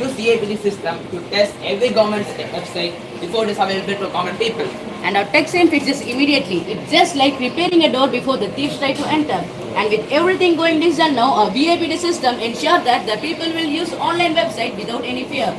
use VAPD system to test every government's website before it is available to common people. And our tech team fixes immediately. It's just like repairing a door before the thieves try to enter. And with everything going digital now, our VAPD system ensures that the people will use online website without any fear.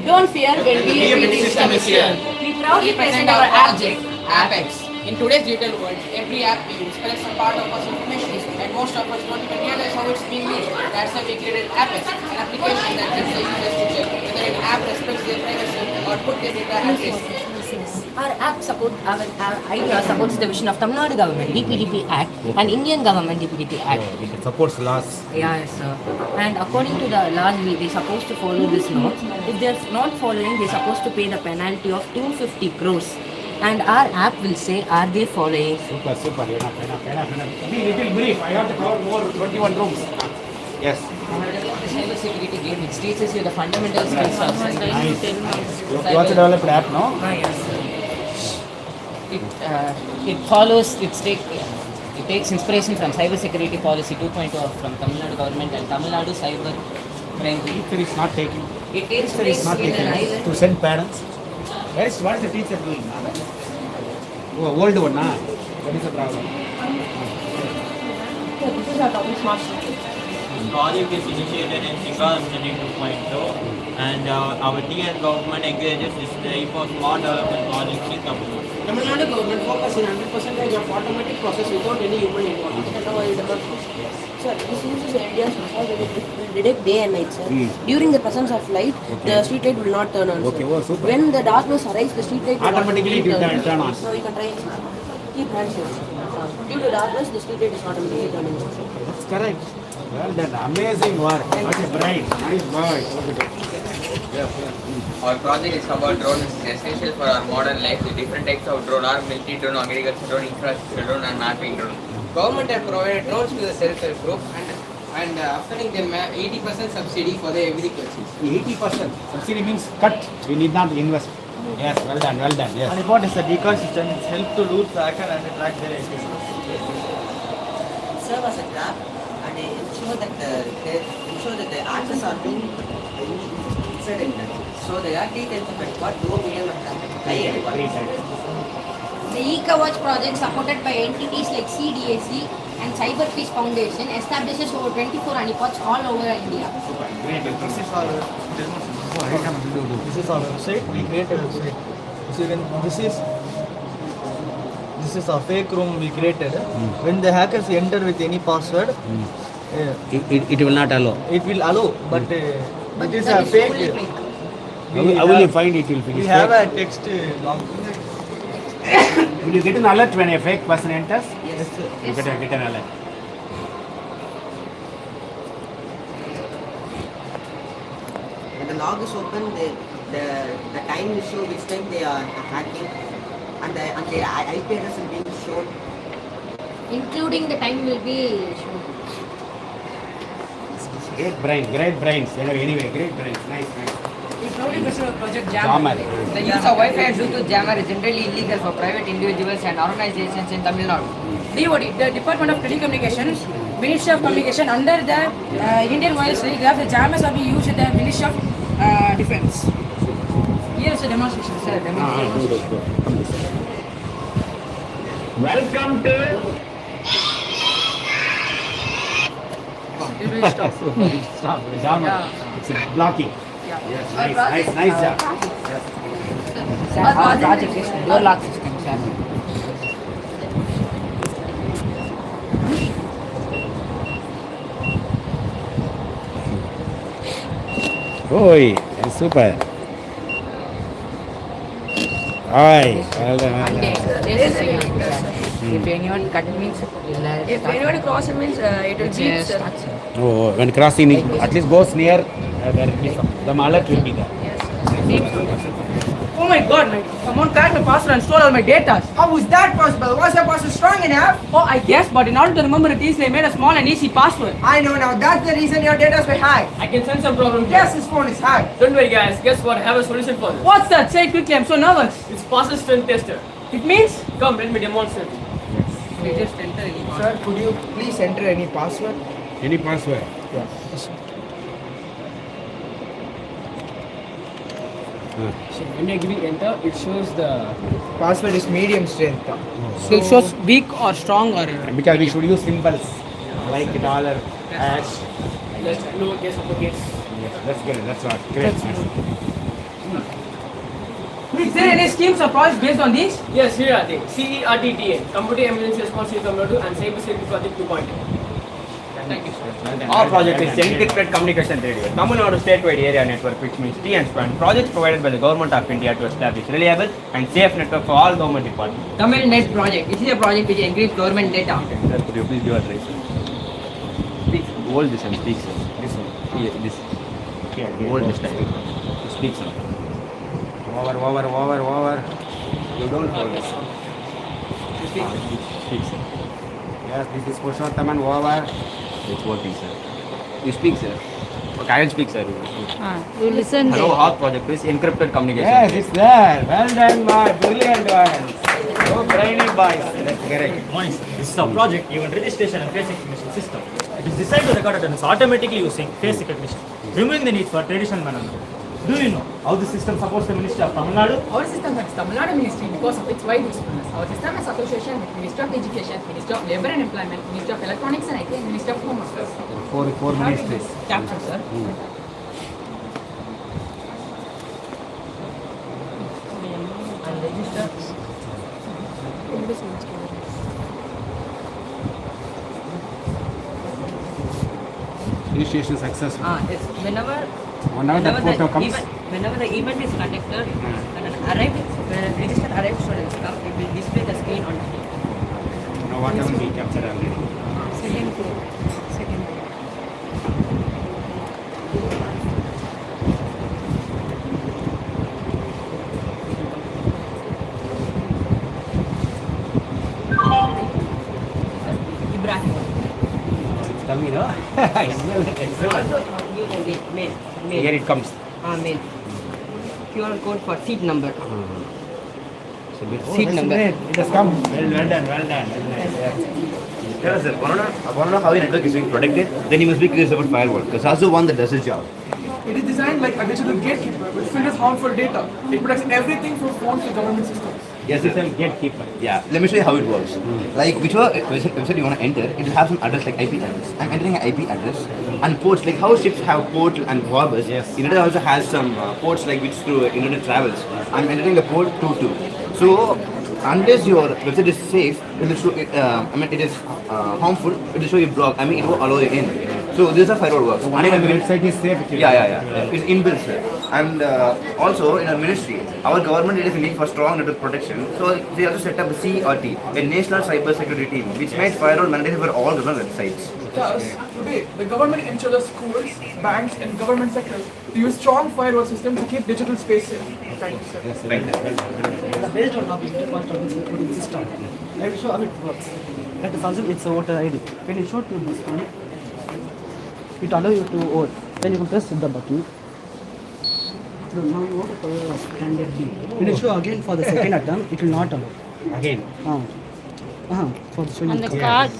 Don't fear when VAPD system is here. We proudly present our project, Apex. In today's digital world, every app we use collects a part of our information, and most of us don't even realize how it's being used. That's why we created Apex, an application that gives the users to check whether an app respects their privacy or put their data at risk. Our idea supports the vision of Tamil Nadu government DPDP Act and Indian government DPDP Act. It supports laws. Yes, sir. And according to the laws, they're supposed to follow this law. If they're not following, they're supposed to pay the penalty of 250 crores. And our app will say, are they following? Super. Be little brief. I have to cover more 21 rooms. Yes. The cybersecurity game, which teaches you the fundamental skills of Nice. You also developed app, no? Yes, sir. It follows, it takes inspiration from Cybersecurity Policy 2.0 from Tamil Nadu government and Tamil Nadu Cyber Crime. Teacher is not taking. It takes Teacher is place not in taking an island. to send parents. What is the teacher doing? Oh, old one, nah? What is the problem? This is our topic smart city. Project is initiated in Singal City 2.0 and our TN government encourages this type of smart development projects in Tamil Nadu. Tamil Nadu government focuses on 100% of automatic process without any human involvement. Sir, this uses India's sensor will detect day and night, sir. During the presence of light, the street light will not turn on. Okay, sir. oh, super. When the darkness arrives, the street light will Automatically it will turn on. So you can try and keep hands here. Due to darkness, the street light is not automatically turning on. That's correct. Well done. Amazing work. What is bright. Nice boy. Our project is about drones. It's essential for our modern life. The different types of drone are military drone, agriculture drone, infrastructure drone, and mapping drone. Government has provided drones to the self-help group and offering them 80% subsidy for their every purchase. 80%. Subsidy means cut. We need not invest. Yes, well done, yes. And important is the decoy system. It helps to loot, tracker and track their activities. Serve as a trap and ensure that the access are being inserted. So the RT can what low, medium and high. The EcoWatch project, supported by entities like CDAC and Cyber Peace Foundation, establishes over 24 honeypots all over India. This is our website. We create a website. This is a fake room we created. When the hackers enter with any password, It will not allow. it will allow, but it is a fake. How will you find it? Will We have a text log. Will you get an alert when a fake person enters? Yes, sir. You get an alert. When the log is open, the time will show which time they are hacking and the IP address will be shown. Including the time will be shown. Great brains. Anyway, great brains. Nice. We proudly pursue a project Jammer. The use of Wi-Fi and Bluetooth jammer is generally illegal for private individuals and organizations in Tamil Nadu. DOD, the Department of Telecommunications, Ministry of Communication, under the Indian Wireless Telegraph, the jammers are being used in the Ministry of Defense. Here is a demonstration, sir. Welcome to. Stop. Jammer. Yeah. It's blocking. Yes, nice job. Sir, our project is door lock system, sir. Oi, super. Oi, well done. If anyone cut means, If anyone cross it means it will beep, sir. Oh, when crossing, at least goes near where the alert will be there. Oh my god, someone cracked my password and stole all my data. How is that possible? Was your password strong enough? Oh, I guess, but in order to remember it easily, I made a small and easy password. I know now, that's the reason your data were hacked. I can sense some problem here. Yes, his phone is hacked. Don't worry guys, guess what? I have a solution for this. What's that? Say it quickly, I'm so nervous. It's password strength tester. It means? Come, let me demonstrate. We just enter any password. Sir, could you please enter any password? Any password? Yeah. So when you give enter, it shows the Password is medium strength. So it shows weak or strong or Because we should use symbols like dollar, hash. less lowercase, uppercase. Yes, that's good. That's what. Great. is there any schemes or projects based on these? Yes, here are they. CERTTA, Computer Emergency Response in Tamil Nadu and Cybersecurity Project 2.0. Thank you, sir. Our project is encrypted communication radio. Tamil Nadu statewide area network, which means T and span. Projects provided by the government of India to establish reliable and safe network for all government departments. Tamil Net project. This is a project which encrypts government data. Sir, could you please give a try, sir? Speak. Hold this and speak, sir. This one. Here, this. Here, hold this time. Speak, sir. Over. You don't hold this. Speak. Speak, sir. Yes, this is Purushottam and over. It's working, sir. You speak, sir. Okay, I will speak, sir. You listen Hello, there. our project is encrypted communication. Yes, it's there. Well done, my brilliant ones. So brainy boys. That's correct. Morning, sir. This is our project, event registration and face recognition system. It is designed to record attendance automatically using face recognition, removing the need for traditional manner. Do you know how the system supports the Ministry of Tamil Nadu? Our system has Tamil Nadu Ministry because of its wide usefulness. Our system has association with Ministry of Education, Ministry of Labour and Employment, Ministry of Electronics and IT, and Ministry of Home Affairs. Four ministries. Capture, sir. And register. Registration successful. Yes. Whenever The photo comes. whenever the event is conducted and when registered arrived students come, it will display the screen on screen. Now what haven't we captured already? Second floor. Ibrahim. It's coming, no? Mail. Here it comes. Mail. QR code for seat number. Seat number. It has come. Well done. Yeah, sir. Want to know how your network is being protected? Then you must be curious about firewall, because that's the one that does its job. It is designed like a digital gatekeeper which filters harmful data. It protects everything from phones to government systems. Yes, sir. Gatekeeper. Yeah. Let me show you how it works. Like whichever website you want to enter, it will have some address like IP address. I'm entering an IP address and ports like how ships have port and harbors. Yes. Internet also has some ports like which through internet travels. I'm entering the port 22. So unless your website is safe, it will show it. It is harmful. It will show you block. It won't allow you in. So this is how firewall works. The website is safe. Yeah. It's inbuilt, sir. And also in our ministry, our government is in need for strong network protection. So they also set up the CERT, a national cybersecurity team, which made firewall mandatory for all government websites. Thus, today, the government ensures schools, banks, and government sectors to use strong firewall systems to keep digital space safe. Thank you, sir. Based on the internet system, I will show how it works. That is also its voter ID. When you show to this one, it allows you to vote. Then you can press the button. So now you vote for standard B. When you show again for the second attempt, it will not allow. Again. For the second And the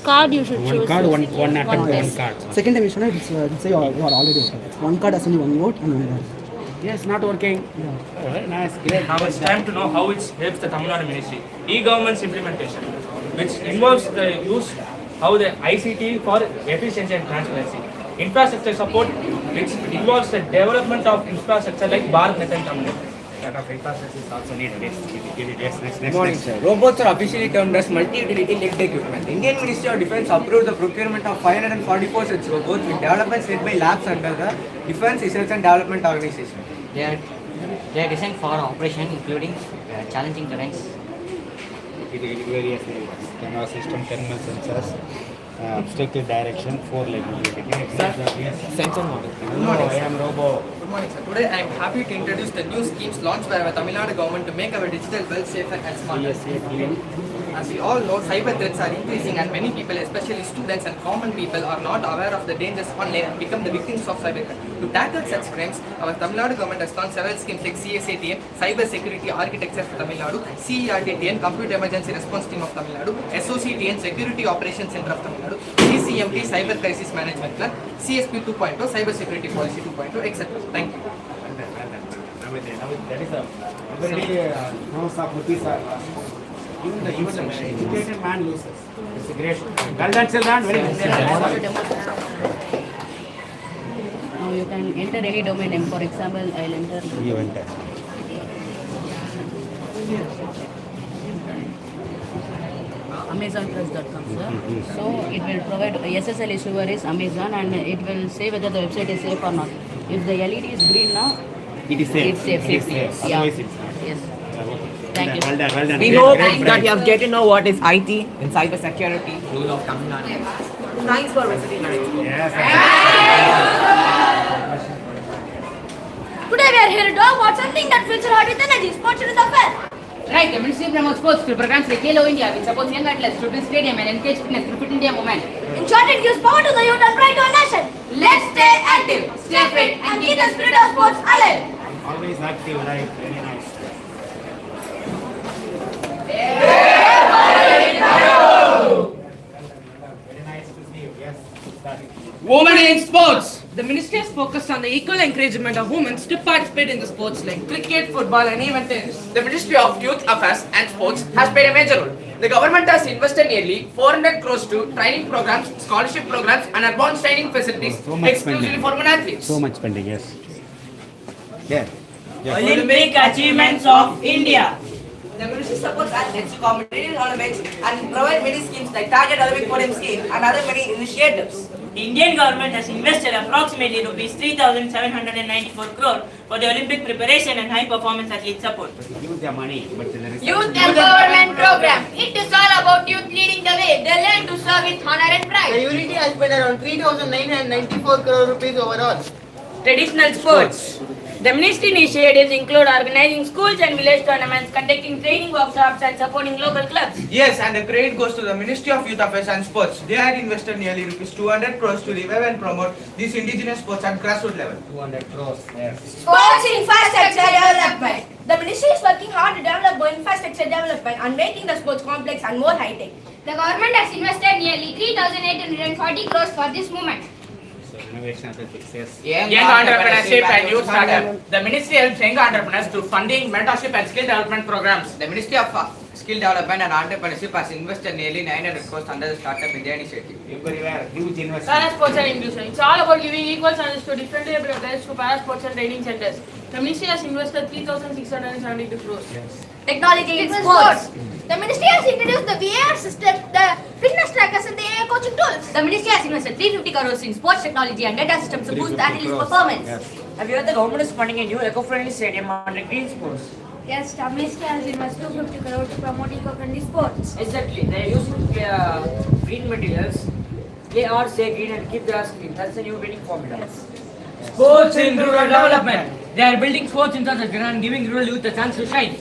card you should choose. One card, one attempt, Yes. one card. Second time you show it, it's say you are already voted. One card has only one vote and one card. Yes, not working. Yeah. Nice, great. Now it's time to know how it helps the Tamil Nadu Ministry. E-government's implementation, which involves the use how the ICT for efficiency and transparency. Infrastructure support, which involves the development of infrastructure like BharatNet and Tamil Nadu. That of infrastructure is also needed. Yes, next. Good morning, sir. Robots are officially termed as multi-utility linked equipment. The Indian Ministry of Defence approved the procurement of 544 such robots with developments led by labs under the Defence Research and Development Organization. They are designed for operation, including challenging terrains. Various camera system, thermal sensors, obstacle direction, 4-leg mobility. Sensor model. Hello, I am Robo. Good morning, sir. Today I am happy to introduce the new schemes launched by our Tamil Nadu government to make our digital world safer and smarter. As we all know, cyber threats are increasing and many people, especially students and common people, are not aware of the dangers online and become the victims of cybercrime. To tackle such crimes, our Tamil Nadu government has launched several schemes like CSATN, Cybersecurity Architecture for Tamil Nadu, CERTTN, Computer Emergency Response Team of Tamil Nadu, SOCTN, Security Operations Center of Tamil Nadu, CCMT, Cyber Crisis Management Plan, CSP 2.0, Cybersecurity Policy 2.0, etc. Thank you. everything. That is a very knows of rupees are even the educated man loses. It's a great. Well done, children. Very good. Now you can enter any domain name. For example, I'll enter. You enter. AmazonPress.com, sir. So it will provide SSL issuer is Amazon, and it will say whether the website is safe or not. If the LED is green now, It is safe. it's safe. It is safe. Yeah. Otherwise it's not. Yes. Thank you. Well done. Well done. We Great, hope great, that great. you have get to know what is IT in cybersecurity rule of Tamil Nadu. Thanks for visiting our Expo. Yes. Today we are here to talk about something that fills our heart with energy, sports is affair. Right, the Ministry promotes sports through programs like Hello India, which supports young athletes to build stadium and encourage fitness through Fit India movement. In short, it gives power to the youth and pride to our nation. Let's stay active, stay fit, and keep the spirit of sports alive. Always active, right? Very nice. Very nice to see you. Yes. Start. Women in sports. The ministry has focused on the equal encouragement of women to participate in the sports like cricket, football, and even tennis. The Ministry of Youth Affairs and Sports has played a major role. The government has invested nearly 400 crores to training programs, scholarship programs, and advanced training facilities So much exclusively spending. for women athletes. So much spending, yes. Yeah. Yes. Olympic achievements of India. The ministry supports athletes to compete in Olympics and provide many schemes like Target Olympic Podium Scheme and other many initiatives. Indian government has invested approximately rupees 3,794 crore for the Olympic preparation and high performance athlete support. Use their money, but there is Youth Empowerment Program. It is all about youth leading the way. They learn to serve with honor and The pride. unity has spent around 3,994 crore rupees overall. Traditional sports. The ministry initiatives include organizing schools and village tournaments, conducting training workshops, and supporting local clubs. Yes, and the credit goes to the Ministry of Youth Affairs and Sports. They had invested nearly rupees 200 crores to revive and promote these indigenous sports at grassroots level. 200 crores. Yes. Sports infrastructure development. The ministry is working hard to develop the infrastructure development and making the sports complex and more high-tech. The government has invested nearly 3,840 crores for this movement. So innovation athletics, yes. Young entrepreneurship and youth startup. The ministry helps young entrepreneurs through funding, mentorship, and skill development programs. The Ministry of Skill Development and Entrepreneurship has invested nearly 900 crores under the Startup India initiative. Everywhere, huge investment. Para-sports and inclusion. It's all about giving equal chances to differently able players to para-sports and training centers. The ministry has invested 3,672 crores. Yes. Technology in sports. The ministry has introduced the VAR system, the fitness trackers, and the AI coaching tools. The ministry has invested 350 crores in sports technology and data systems to boost the athletes' performance. Yes. Have you heard the government is funding a new eco-friendly stadium under green sports? Yes, the ministry has invested 250 crores to promote eco-friendly sports. Exactly. They are using green materials. They are say green and keep grass clean. That's the new winning formula. Sports in rural development. They are building sports infrastructure and giving rural youth a chance to shine.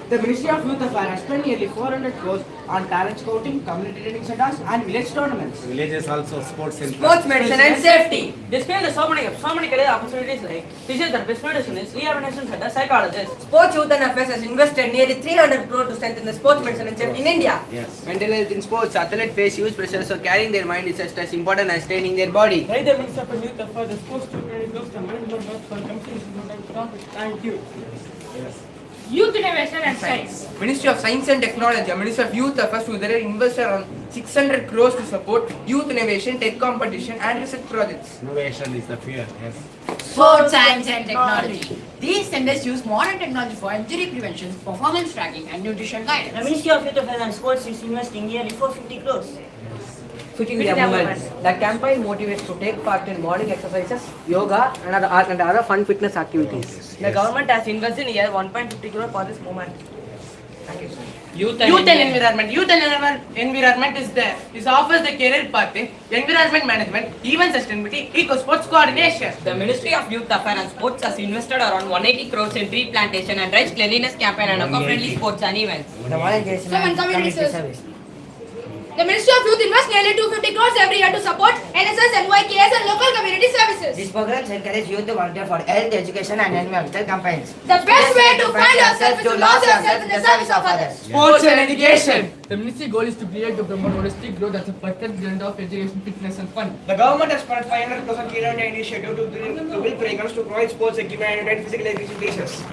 The Ministry of Youth Affairs has spent nearly 400 crores on talent scouting, community training centers, and village tournaments. Villages also sports in Sports medicine and safety. They spend so many career opportunities like physiotherapists, nutritionists, rehabilitation centers, psychologists. Sports Youth and Affairs has invested nearly 300 crores to strengthen the sports medicine and safety in India. Yes. Mental health in sports, athletes face huge pressure, so carrying their mind is just as important as training their body. Right, the Ministry of Youth Affairs, the sports to training goes to management for competition and profit. Thank you. Youth innovation and science. Ministry of Science and Technology, Ministry of Youth Affairs together invested around 600 crores to support youth innovation, tech competition, and research projects. Innovation is the fear. Yes. Sports science and technology. These centers use modern technology for injury prevention, performance tracking, and nutrition The guidance. Ministry of Youth Affairs and Sports is investing nearly 450 crores. Fit India movement. The campaign motivates to take part in morning exercises, yoga, and other fun fitness activities. The government has invested near 1.50 crore for this movement. Thank you. Youth and environment. Youth and environment is there. This offers the career path in environment management, even sustainability, eco sports coordination. The Ministry of Youth Affairs and Sports has invested around 180 crores in tree plantation and rice cleanliness campaign and eco-friendly sports and events. The volunteers Some and community service. The Ministry of Youth invests nearly 250 crores every year to support NSS, NYKS and local community services. These programs encourage youth to volunteer for health, education and environmental campaigns. The best way to find yourself is to lose yourself in the service of others. Sports and education. The ministry goal is to create to promote holistic growth as a perfect blend of education, fitness and fun. The government has spent 500 crores on Kilo India initiative to build programs to provide sports equipment and physical education teachers.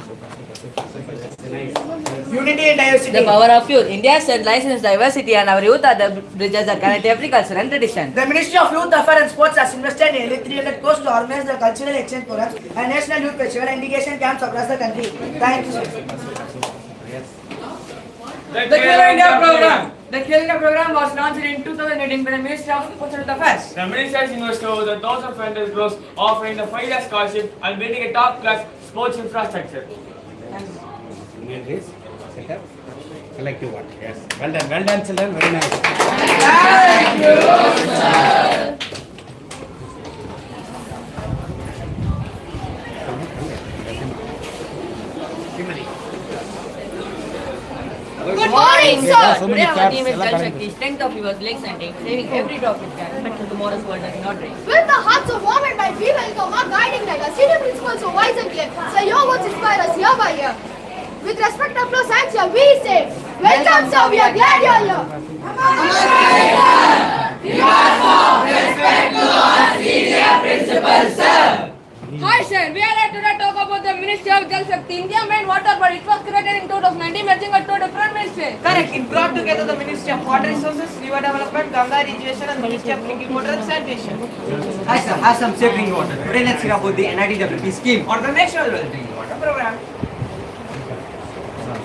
Unity and diversity. The power of youth. India said license diversity and our youth are the bridges that connect every culture and tradition. The Ministry of Youth Affairs and Sports has invested nearly 300 crores to organize the cultural exchange programs and national youth festival and education camps across the country. Thank you, sir. The Khelo India program. The Khelo India program was launched in 2018 by the Ministry of Sports and Affairs. The ministry has invested over 1,500 crores offering the 5-year scholarship and building a top-class sports infrastructure. Set up collective work. Yes. Well done, children. Very nice. Thank you, sir. Good morning, sir. Today our team is Jal Shakti, strength of your legs and legs, saving every drop it can, but to tomorrow's world does not rain. With the hearts of warm and by we welcome our guiding light, our senior principals so wise and clear. So your words inspire us year by year. With respect, applause, thanks, sir, we say, welcome, sir, we are glad you are here. You are for respect to our senior principal, sir. Hi, sir. We are here today to talk about the Ministry of Jal Shakti. India made water, but it was created in 2019, merging with two different ministries. Correct. It brought together the Ministry of Water Resources, River Development, Ganga Irrigation and Ministry of Drinking Water and Sanitation. Hi sir, have some safe drinking water. Today let's hear about the NIDWP scheme Or the National Well Drinking Water Program.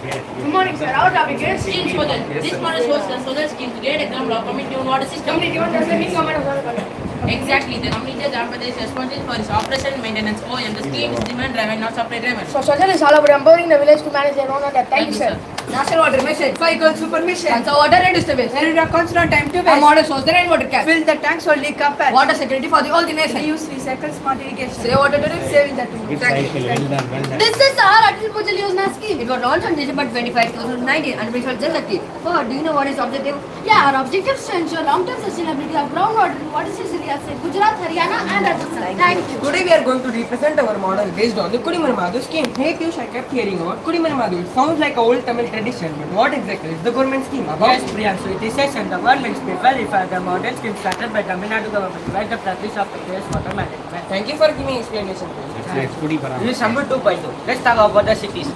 Good morning, sir. Our topic is Schemes for the. This model shows the social scheme to create a example of community-owned water system. Community-owned does not mean government of water. Exactly. The community of Andhra Pradesh is responsible for its operation and maintenance. OM. The scheme is demand driven, not supply driven. So, social is all about empowering the village to manage their own water. Thank you, sir. National Water Mission, 5 girls super mission. And so, water redistribution. And it constant time to waste. A model shows the rainwater cap. Fill the tanks for leak up. Water security for the whole nation. Reuse, recycle, smart irrigation. Save water to saving that too. Thank you. Well done. This is our Atal Bhujal Yojana scheme. It was launched on December 25, 2019 and Ministry of Jal Shakti. So, do you know what is objective? Yeah, our objective is to ensure long-term sustainability of groundwater and water systems in Gujarat, Haryana and Rajasthan. Thank you. Today we are going to represent our model based on the Kudimarmadu scheme. Hey Piyush, I kept hearing about Kudimarmadu. It sounds like a old Tamil tradition, but what exactly is the government scheme about? Yes, Priyansu, it is says in the government's paper refer the model scheme started by Tamil Nadu government by the practice of the place water management. Thank you for giving explanation. Next, Perambur. This is number 2.2. Let's talk about the cities.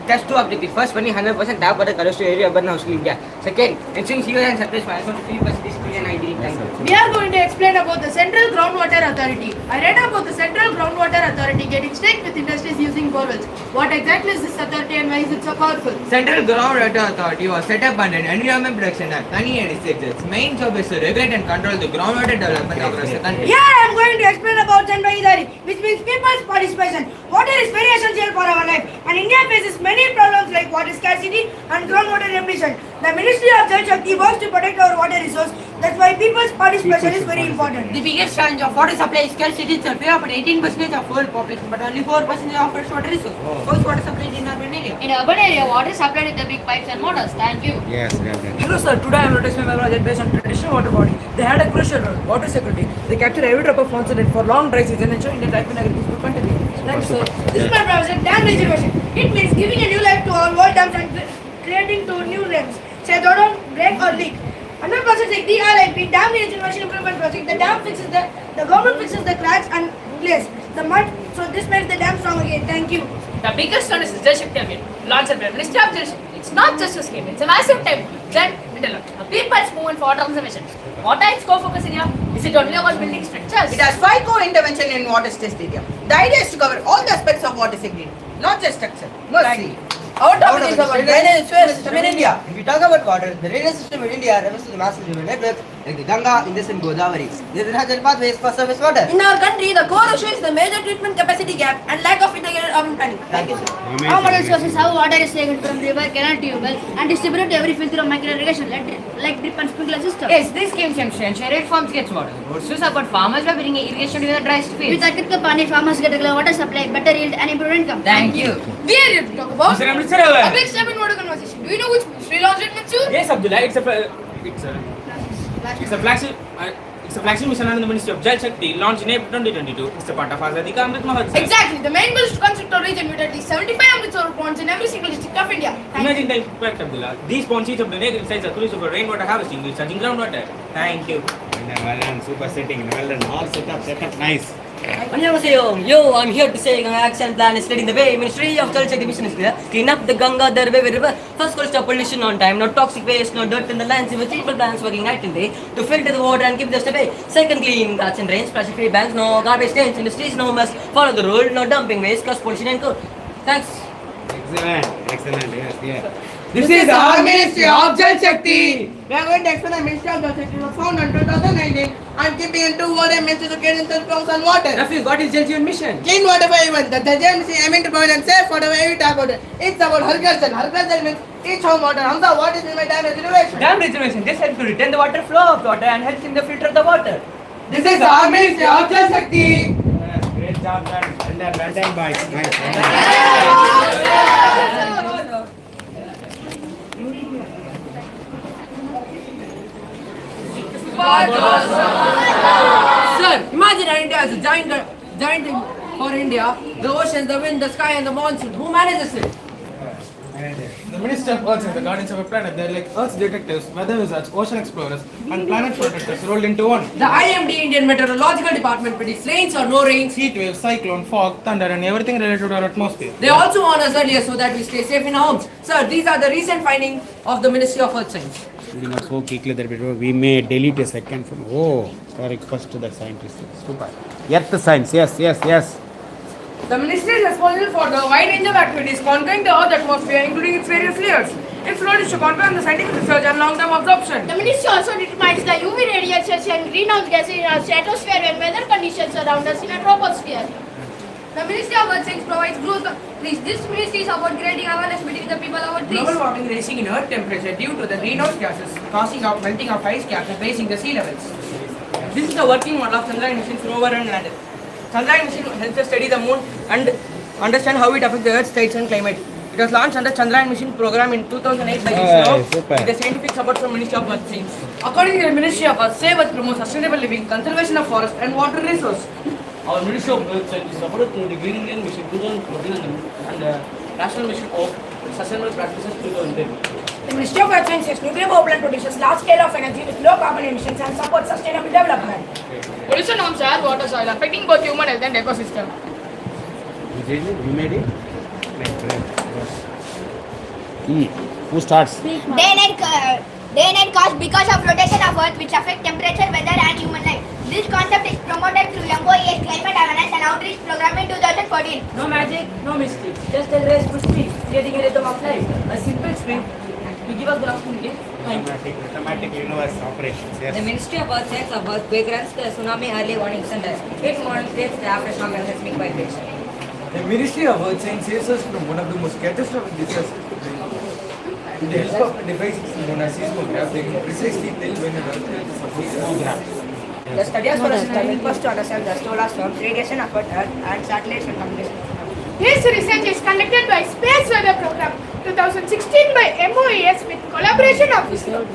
There's two objectives. First, winning 100% tap water colors to every urban household in India. Second, ensuring sewage and surface management to 3% clean and hygienic. Thank you. We are going to explain about the Central Groundwater Authority. I read about the Central Groundwater Authority getting stake with industries using borewells. What exactly is this authority and why is it so powerful? Central Groundwater Authority was set up under Environment Protection Act 1986. Its main job is to regulate and control the groundwater development across the country. Yeah, I am going to explain about Janbhagidari, which means people's participation. Water is very essential for our life, and India faces many problems like water scarcity and groundwater depletion. The Ministry of Jal Shakti works to protect our water resource. That's why people's participation is very important. The biggest challenge of water supply is scarcity itself. We have about 18% of world population, but only 4% of fresh water resource. Most water supply is in urban area. In urban area, water is supplied with the big pipes and motors. Thank you. Yes, well done. Hello sir, today I am noticing my project based on traditional water body. They had a crucial role, water security. They capture every drop of water for long dry season, ensuring the type of agriculture will continue. Thank you sir. This is my project, dam reservation. It means giving a new life to all old dams and creating two new dams. Say they don't break or leak. Another process like DRIP, Dam Regeneration Improvement Project. The dam fixes the government fixes the cracks and place the mud, so this makes the dam strong again. Thank you. The biggest one is Jal Shakti Abhiyan, launched by Ministry of Jal Shakti. It's not just a scheme, it's a massive time. Then, a people's movement for water conservation. What is core focus area? Is it only about building structures? It has 5 core intervention in water stress area. The idea is to cover all the aspects of water security, not just structure. Our topic is about drainage system in India. If we talk about water, the drainage system in India refers to the massive river network like the Ganga, Indus and Godavari. These natural pathways for surface water. In our country, the core issue is the major treatment capacity gap and lack of integrated urban planning. Thank you, sir. Our model sources how water is taken from river, canal, tubewell and distributed to every field through micro irrigation like drip and sprinkler system. Yes, this schemes ensure red farms gets water. Also support farmers by bringing irrigation to the driest fields. With Agriculture Pani, farmers get regular water supply, better yield and improved income. Thank you. We are here to talk about Mr. a big step in water conversation. Do you know which ministry launched it, Mitsu? Yes, Abdullah, it's a flagship mission under the Ministry of Jal Shakti, launched in April 2022. It's a part of Azadi Ka Amrit Mahotsav. Exactly. The main goal is to construct a region with at least 75 Amrit solar ponds in every single district of India. Imagine the impact, Abdullah. These ponds each of the naked size are tools for rainwater harvesting, recharging groundwater. Thank you. Well done, super setting. Well done. All setup, nice. Yo, I'm here to say an action plan is leading the way. Ministry of Jal Shakti mission is clear. Clean up the Ganga, the river. First goal, stop pollution on time. No toxic waste, no dirt in the lands. With people plans working night and day to filter the water and keep the away. Second, clean guts and drains, plastic free bags, no garbage stains in the streets, no mess. Follow the rule, no dumping waste, cause pollution and cool. Thanks. Excellent. Yes. This is our Ministry of Jal Shakti. We are going to explain the Ministry of Jal Shakti was founded in 2019 and keeping in two water ministries to create themselves on water. Rafi, what is Jal Jeevan mission? Clean water for everyone. The Jal Jeevan mission aiming to provide and safe water for every type of water. It's about Harghar. Harghar means each home water. Hamza, what is in my dam reservation? Dam reservation. This helps to retain the water flow of water and helps in the filter of the water. This is our Ministry of Jal Shakti. Great job, man. Well done, boys. Nice. Sir, imagine India as a giant thing for India. The ocean, the wind, the sky and the monsoon. Who manages it? The Ministry of Earth and the Guardians of a Planet, they're like Earth's detectives, weather wizards, ocean explorers, and planet protectors rolled into one. The IMD Indian Meteorological Department predicts rains or no rains. Heat waves, cyclone, fog, thunder, and everything related to our atmosphere. They also warn us earlier so that we stay safe in our homes. Sir, these are the recent findings of the Ministry of Earth Science. So quickly that we may delete a second from. Oh, sorry, first to the scientist. Super. Earth science. Yes. The ministry is responsible for the wide range of activities conquering the Earth atmosphere, including its various layers. Its role is to confirm the scientific research and long-term absorption. The ministry also determines the UV radiations and greenhouse gases in our stratosphere and weather conditions around us in our troposphere. The Ministry of Earth Science provides growth. This ministry is about creating awareness between the people about trees. Global warming raising in Earth temperature due to the greenhouse gases causing out melting of ice caps and raising the sea levels. This is the working model of Chandrayaan mission rover and lander. Chandrayaan mission helps us study the moon and understand how it affects the Earth's tides and climate. It was launched under Chandrayaan mission program in 2008 by ISRO with the scientific support from Ministry of Earth Science. According to the Ministry of Earth, Save Earth promotes sustainable living, conservation of forest and water resource. Our Ministry of Earth is supported through the Green Indian Mission 2014 and the National Mission of Sustainable Practices 2010. The Ministry of Earth Science nuclear power plant produces large scale of energy with low carbon emissions and supports sustainable development. Pollution harms air, water, soil, affecting both human health and ecosystem. You made it? Who starts? Day and night cost because of rotation of Earth which affect temperature, weather and human life. This concept is promoted through MOE's climate awareness and outreach program in 2014. No magic, no mystery, just a race to speed, creating a rhythm of life. A simple spin to give us the opportunity. Automatic universe operations. The Ministry of Earth Science of Earthquake runs the tsunami early warning centers. It monitors the aftershock and seismic vibration. The Ministry of Earth Science saves us from one of the most catastrophic disasters. With the help of a device known as seismograph, they can precisely tell when an earthquake is seismograph. The study of solar system helps us to understand the solar storms, radiation of Earth and satellites and communication. This research is conducted by Space Weather Program 2016 by MOES with collaboration of ISRO.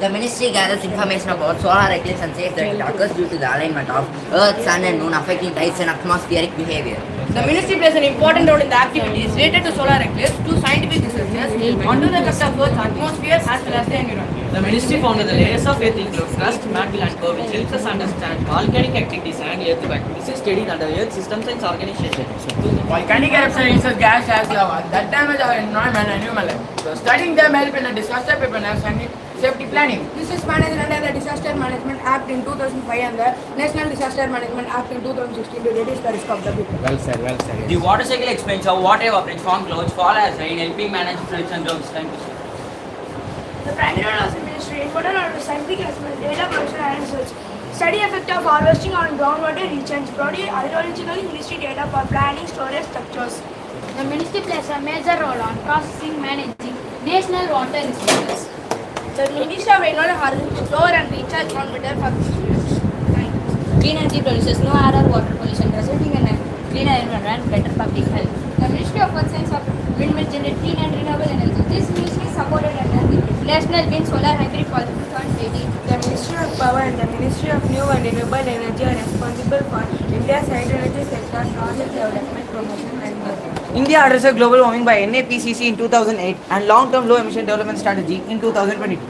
The ministry gathers information about solar eclipse and says that it occurs due to the alignment of Earth, Sun and Moon affecting tides and atmospheric behavior. The ministry plays an important role in the activities related to solar eclipse to scientific researchers onto the crust of Earth's atmosphere as well as the environment. The ministry founded the layers of Earth include crust, mantle and core which helps us understand volcanic activities and earthquake. This is studied under Earth Systems Science Organization. Volcanic eruption releases gas as lava that damage our environment and human life. So studying them help in the disaster preparedness and safety planning. This is managed under the Disaster Management Act in 2005 and the National Disaster Management Act in 2016 to reduce the risk of the people. Well said. The water cycle explains how water evaporates, form clouds, fall as rain, helping manage floods and droughts. Thank you, sir. The primary role of the Ministry in Perambur scientific assessment, data collection and research. Study effect of harvesting on groundwater rechange. Produce hydrological ministry data for planning storage structures. The ministry plays a major role on processing, managing national water resources. The Ministry of Environment harvests store and recharge groundwater for Green energy produces no air or water pollution, resulting in a cleaner environment and better public health. The Ministry of Earth Science of Windmill generate clean and renewable energy. This ministry supported under the National Wind Solar Hybrid Policy 2018. The Ministry of Power and the Ministry of New and Renewable Energy are responsible for India's hydroelectric sector, project development, promotion and development. India addressed global warming by NAPCC in 2008 and long-term low emission development strategy in 2022.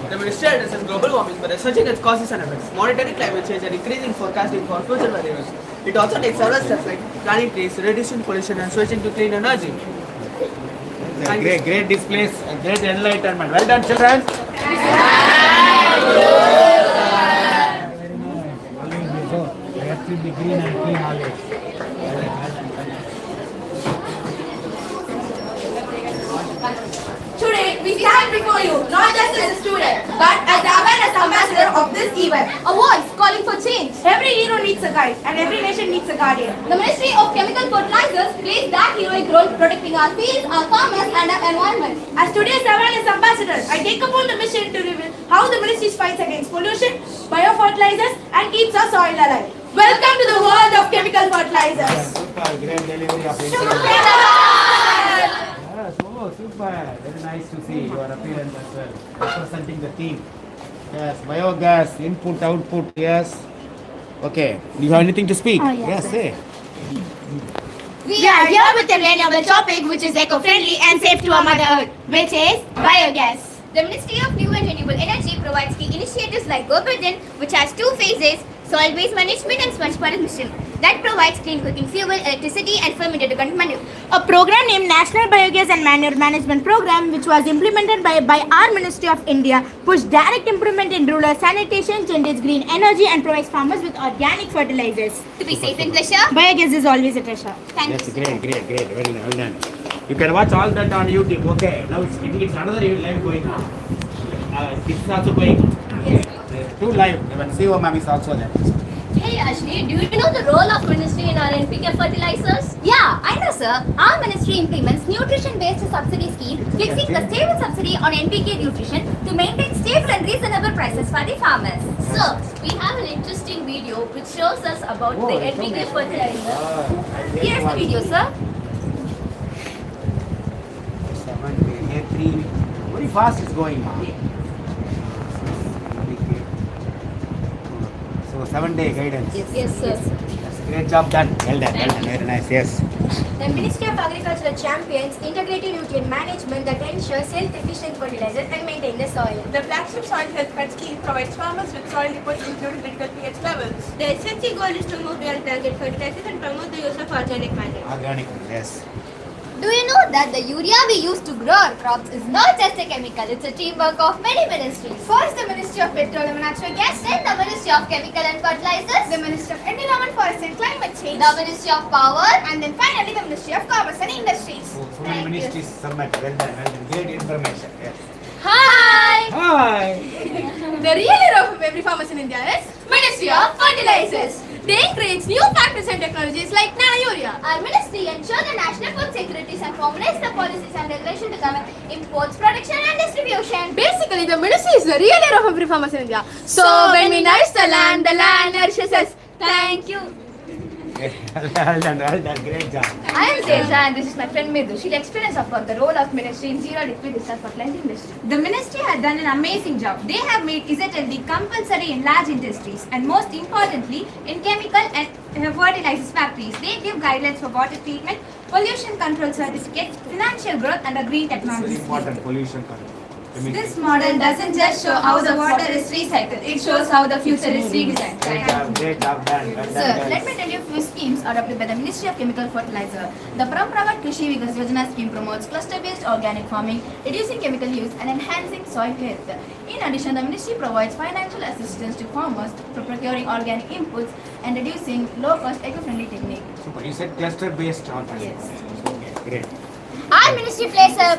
The ministry addresses global warming by researching its causes and effects, monitoring climate change and increasing forecasting for future variables. It also takes several steps like planting trees, reducing pollution and switching to clean energy. Great displays, great enlightenment. Well done, children. Let it be green and clean always. Today, we stand before you, not just as a student, but as the awareness ambassador of this event. A voice calling for change. Every hero needs a guide, and every nation needs a guardian. The Ministry of Chemical Fertilizers plays that heroic role protecting our fields, our farmers and our environment. As today's awareness ambassador, I take upon the mission to reveal how the ministry fights against pollution, biofertilizers, and keeps our soil alive. Welcome to the world of chemical fertilizers. Super, great delivery of Yes, oh, super. Very nice to see your appearance as well. Representing the team. Yes, biogas, input, output, yes. Okay, do you have anything to speak? Yes, say. We are here with a renewable topic which is eco-friendly and safe to our Mother Earth, which is biogas. The Ministry of New and Renewable Energy provides key initiatives like Go-Button, which has two phases, soil-based management and Swachh Bharat mission, that provides clean cooking fuel, electricity and fermented manure. A program named National Biogas and Manure Management Program, which was implemented by our Ministry of India, pushed direct improvement in rural sanitation, generates green energy and provides farmers with organic fertilizers. To be safe and pleasure, biogas is always a treasure. Thank you. Great. Well done. You can watch all that on YouTube. Okay, now it's another live going on. It's also going on. Yes. Two live. Even CEO ma'am is also there. Hey Ashni, do you know the role of ministry in our NPK fertilizers? Yeah, I know sir. Our ministry implements nutrition-based subsidy scheme, fixing the stable subsidy on NPK nutrition to maintain stable and reasonable prices for the farmers. So, we have an interesting video which shows us about the NPK fertilizer. Here's the video, sir. 7, 3. Very fast it's going on. So 7-day guidance. Yes, sir. Great job done. Well done. Very nice. Yes. The Ministry of Agriculture champions integrated nutrient management that ensures self-efficient fertilizers and maintain the soil. The flagship soil health pet scheme provides farmers with soil reports including critical pH levels. The SHG goal is to remove real target fertilizers and promote the use of organic manure. Organic, yes. Do you know that the urea we use to grow our crops is not just a chemical, it's a teamwork of many ministries. First, the Ministry of Petroleum and Natural Gas, then the Ministry of Chemical and Fertilizers, the Ministry of Environment, Forest and Climate Change, the Ministry of Power, and then finally the Ministry of Commerce and Industries. So many ministries submit. Well done. Great information. Yes. Hi! Hi! The real hero of every farmer in India is Ministry of Fertilizers. They create new practices and technologies like nano-urea. Our ministry ensures the national food security and formulates the policies and regulations to govern imports, production and distribution. Basically, the ministry is the real hero of every farmer in India. So when we nourish the land nourishes us. Thank you. Well done. Great job. I am Teja and this is my friend Midhu. She'll explain us about the role of ministry in zero liquid discharge fertilizer industry. The ministry has done an amazing job. They have made ZLD compulsory in large industries and most importantly in chemical and fertilizers factories. They give guidelines for water treatment, pollution control certificates, financial growth and the green Very technologies. important pollution control. This model doesn't just show how the water is recycled, it shows how the future is redesigned. Great job done. Well Sir, done, let guys. me tell you a few schemes adopted by the Ministry of Chemical Fertilizer. The Perambur Krishi Vikas Yojana scheme promotes cluster-based organic farming, reducing chemical use and enhancing soil health. In addition, the ministry provides financial assistance to farmers for procuring organic inputs and reducing low-cost eco-friendly techniques. Super. You said cluster-based organic. Yes. Okay, great. Our ministry plays a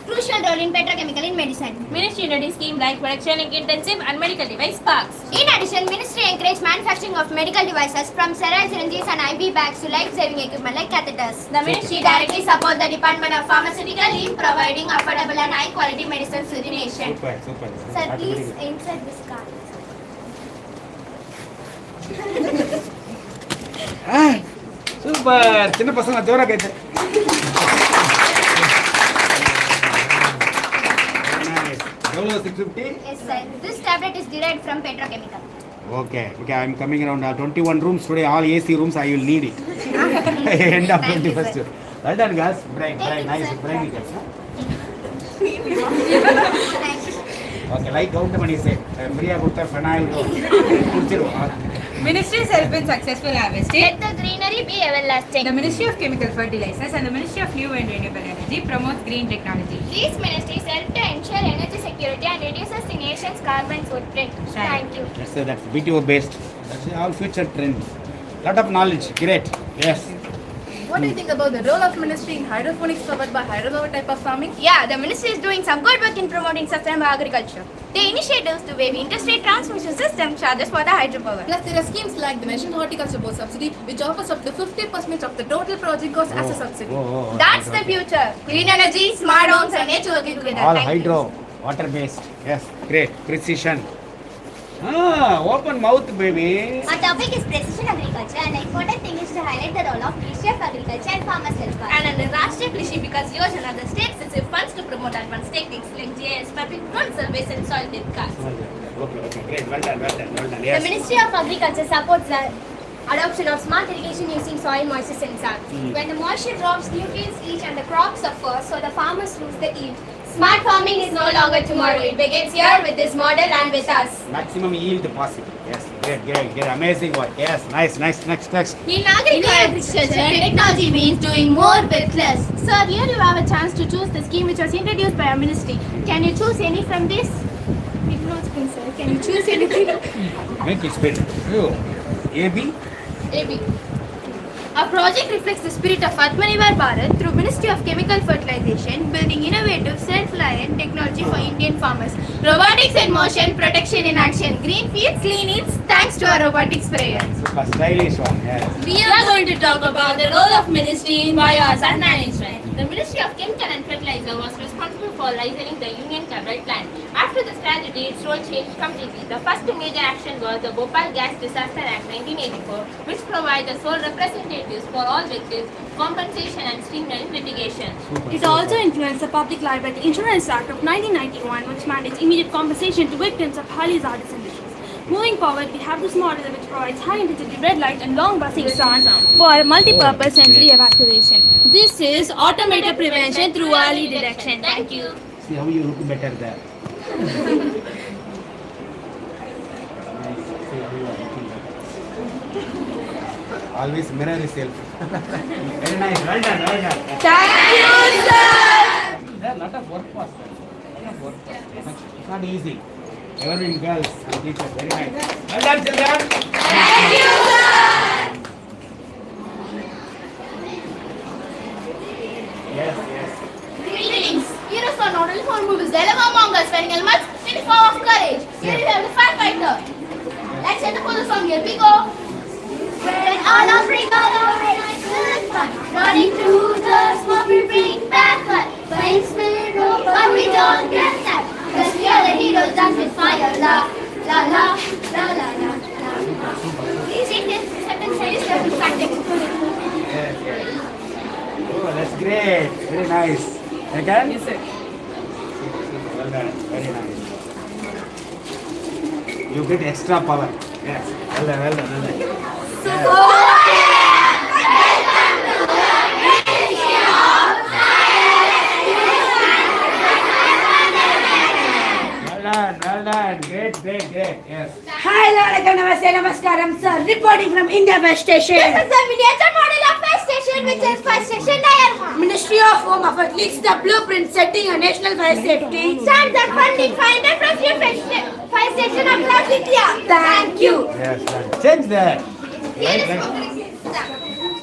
Crucial role in petrochemical in medicine. Ministry introduced schemes like production intensive and medical device parks. In addition, Ministry encouraged manufacturing of medical devices from sterile syringes and IV bags to life-saving equipment like catheters. The Ministry directly supports the Department of Pharmaceutical in providing affordable and high-quality medicines to the nation. Super. Sir, please insert this card. Super சின்ன பசங்க ஜோரா கேட்டு எவ்வளோ 650 Yes, sir. This tablet is derived from petrochemical. Okay, I'm coming around 21 rooms today, all AC rooms, I will need it. End of 21st. Well done, guys. Brain, nice. Brain, guys. Okay, like count money say. Priya Gupta, Pranay, Ministries help in successful harvesting. Let the greenery be everlasting. The Ministry of Chemical Fertilizers and the Ministry of New and Renewable Energy promotes green technology. These ministries help to ensure energy security and reduces the nation's carbon footprint. Thank you. That's BTO based. That's our future trend. Lot of knowledge. Great. Yes. What do you think about the role of ministry in hydroponics covered by hydropower type of farming? Yeah, the ministry is doing some good work in promoting sustainable agriculture. The initiatives to waive interstate transmission system charges for the hydropower. Plus, there are schemes like the National Horticulture Board subsidy, which offers up to 50% of the total project cost as a subsidy. That's the future. Clean energy, smart homes, and nature working together. All Thank hydro, water based. Yes. Great. Precision. Open mouth, baby. Our topic is precision agriculture, and the important thing is to highlight the role of Ministry of Agriculture and Farmers Welfare. And under Rashtriya Krishi Vikas Yojana, the states receive funds to promote advanced techniques like GIS, public drone surveys and soil depth cards. Okay, great. Well done. The Yes. Ministry of Agriculture supports the adoption of smart irrigation using soil moisture sensor. When the moisture drops, nutrients leach and the crops suffer, so the farmers lose the yield. Smart farming is no longer tomorrow. It begins here with this model and with us. Maximum yield possible. Yes. Great. Amazing work. Yes. Nice. Next. In agriculture, technology means doing more with less. Sir, here you have a chance to choose the scheme which was introduced by our ministry. Can you choose any from this? It not spin, sir. Can you choose anything? Make it spin. AB. AB. Our project reflects the spirit of Atmanirbhar Bharat through Ministry of Chemical Fertilization, building innovative, self-reliant technology for Indian farmers. Robotics in motion, protection in action, green fields, clean yields, thanks to our robotic sprayer. Super stylish one. Yes. We are going to talk about the role of ministry in biohazard management. The Ministry of Chemical and Fertilizer was responsible for licensing the Union Cabinet plan. After the tragedy, its role changed completely. The first major action was the Bhopal Gas Disaster Act 1984, which provides the sole representatives for all victims, compensation and streamlined litigation. It also influenced the Public Liability Insurance Act of 1991, which mandates immediate compensation to victims of highly hazardous emissions. Moving forward, we have this model which provides high-intensity red light and long buzzing sound for multi-purpose sensory evacuation. This is automated prevention through early detection. Thank you. See how you look better there. Always mirror yourself. Very nice. Well done. Thank you, sir. There are lot of work for us. It's not easy. Everwin girls and teachers. Very nice. Well done, children. Thank you, sir. Yes. Greetings. Heroes are not only for movies. They live among us, wearing helmets in the form of courage. Here we have the firefighter. Let's set the pose song. Here we go. When all of bring all of running through the smoke, we bring back fun. Flames spin over, but we don't get that. Cause we are the heroes dance with fire. La la la la la la. Please take this sentence seriously and practice. Yes. Oh, that's great. Very nice. Again? Yes, sir. Well done. Very nice. You get extra power. Yes. Well done. Well done. Great. Yes. Hi, Namaste, Namaskaram, sir. Reporting from India Bus Station. This is the miniature model of fire station, which is fire station diorama. Ministry of Home Affairs leaks the blueprint setting a national fire safety. Stands and funding 500 plus new fire station across India. Thank you. Yes. Change that.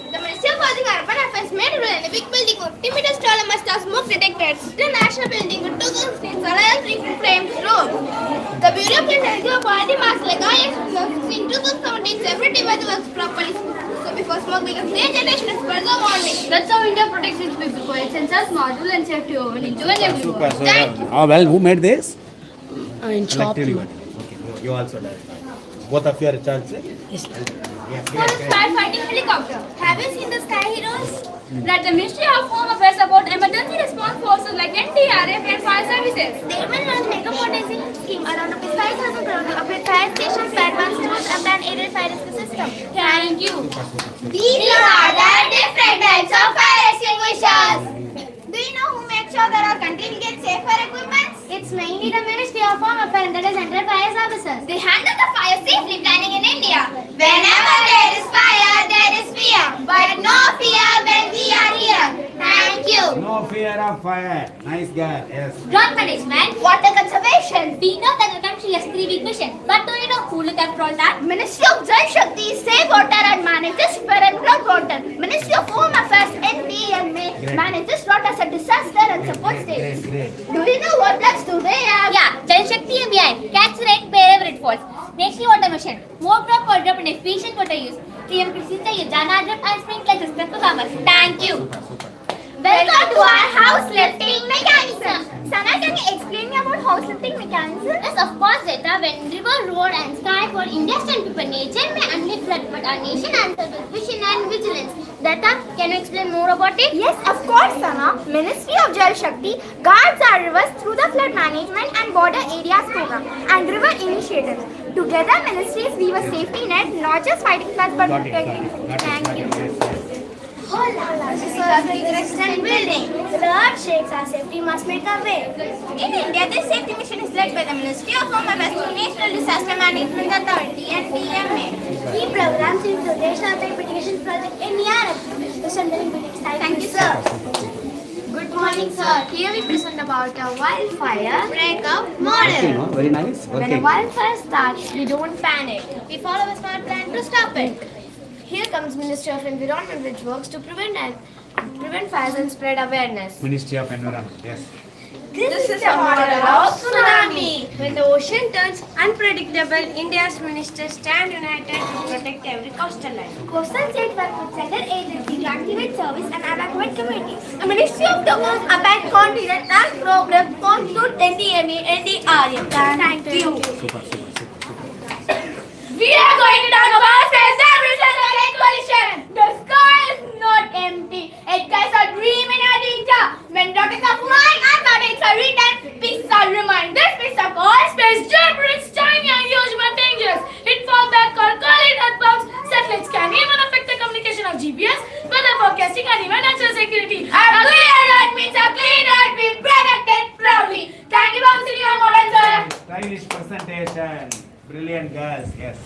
The Ministry of Housing and Urban Affairs made and a big building with 50 meters tall and must have smoke detectors. The national building with 2,000 screens, alliance frames road. The Bureau of Indian Energy quality marks like IX in 2017 every device works properly. So before smoke becomes their generation is further warning. That's how India protects its people for its sensors, module and safety woven into an everyone. Thank you. Well, who made this? In shop. Okay, you also done. Both of you are charged? Yes. Forest firefighting helicopter. Have you seen the Sky Heroes? That the Ministry of Home Affairs support emergency response forces like NDRF and fire services. They will launch mega modernization scheme around 5,000 crore to upgrade fire stations for advanced tools and an aided fire rescue system. Thank you. These are the different types of fire extinguishers. Do you know who makes sure that our country will get safer equipment? It's mainly the Ministry of Home Affairs that is under fire services. They handle the fire safely planning in India. Whenever there is fire, there is fear. But no fear when we are here. Thank you. No fear of fire. Nice guy. Yes. Drug management, water conservation. We know that the country has 3 big missions. But do you know who look after all that? Ministry of Jal Shakti, save water and manages Perambur water. Ministry of Home Affairs, NDMA, manages water as a disaster and support states. Do you know what plugs do they have? Yeah, Jal Shakti Abhiyan, catch rain wherever it falls. National Water Mission, more drop per drop and efficient water use. PM Krisita Yajana drip and sprinkler system for farmers. Thank you. Welcome to our house lifting mechanism. Sana, can you explain me about house lifting mechanism? Yes, of course, Zeta. When river, road and sky for India's 10 people, nature may only flood, but our nation answers with vision and vigilance. Zeta, can you explain more about it? Yes, of course, Sana. Ministry of Jal Shakti guards our rivers through the flood management and border areas program and river initiatives. Together, ministries weave a safety net, not just fighting floods but protecting. Thank you. Oh la la, this is a big extent building. The earth shakes, our safety must make a way. In India, this safety mission is led by the Ministry of Home Affairs through National Disaster Management Authority and NDMA. Key programs include National Mitigation Project NDRF, the Central Buildings. Thank you, sir. Good morning, sir. Here we present about a wildfire breakup model. Very nice. When a wildfire starts, we don't panic. We follow a smart plan to stop it. Here comes Ministry of Environment, which works to prevent fires and spread awareness. Ministry of Environment. Yes. This is a model of tsunami. When the ocean turns unpredictable, India's ministers stand united to protect every coastal line. Coastal states work with central agencies to activate service and evacuate communities. The Ministry of the Home Affairs continent and program constitute NDMA, NDRF. Thank you. Super. We are going to talk about space research and exploration. The sky is not empty. It is a dream in a danger. When rockets are flying and planets are written, pieces are remain. This piece of all space debris, tiny and huge but dangerous. It falls back called earthbound. Satellites can even affect the communication of GPS, weather forecasting and even national security. A clear earth means a clean earth. We protect it proudly. Thank you for sitting on model, sir. Stylish presentation. Brilliant girls. Yes.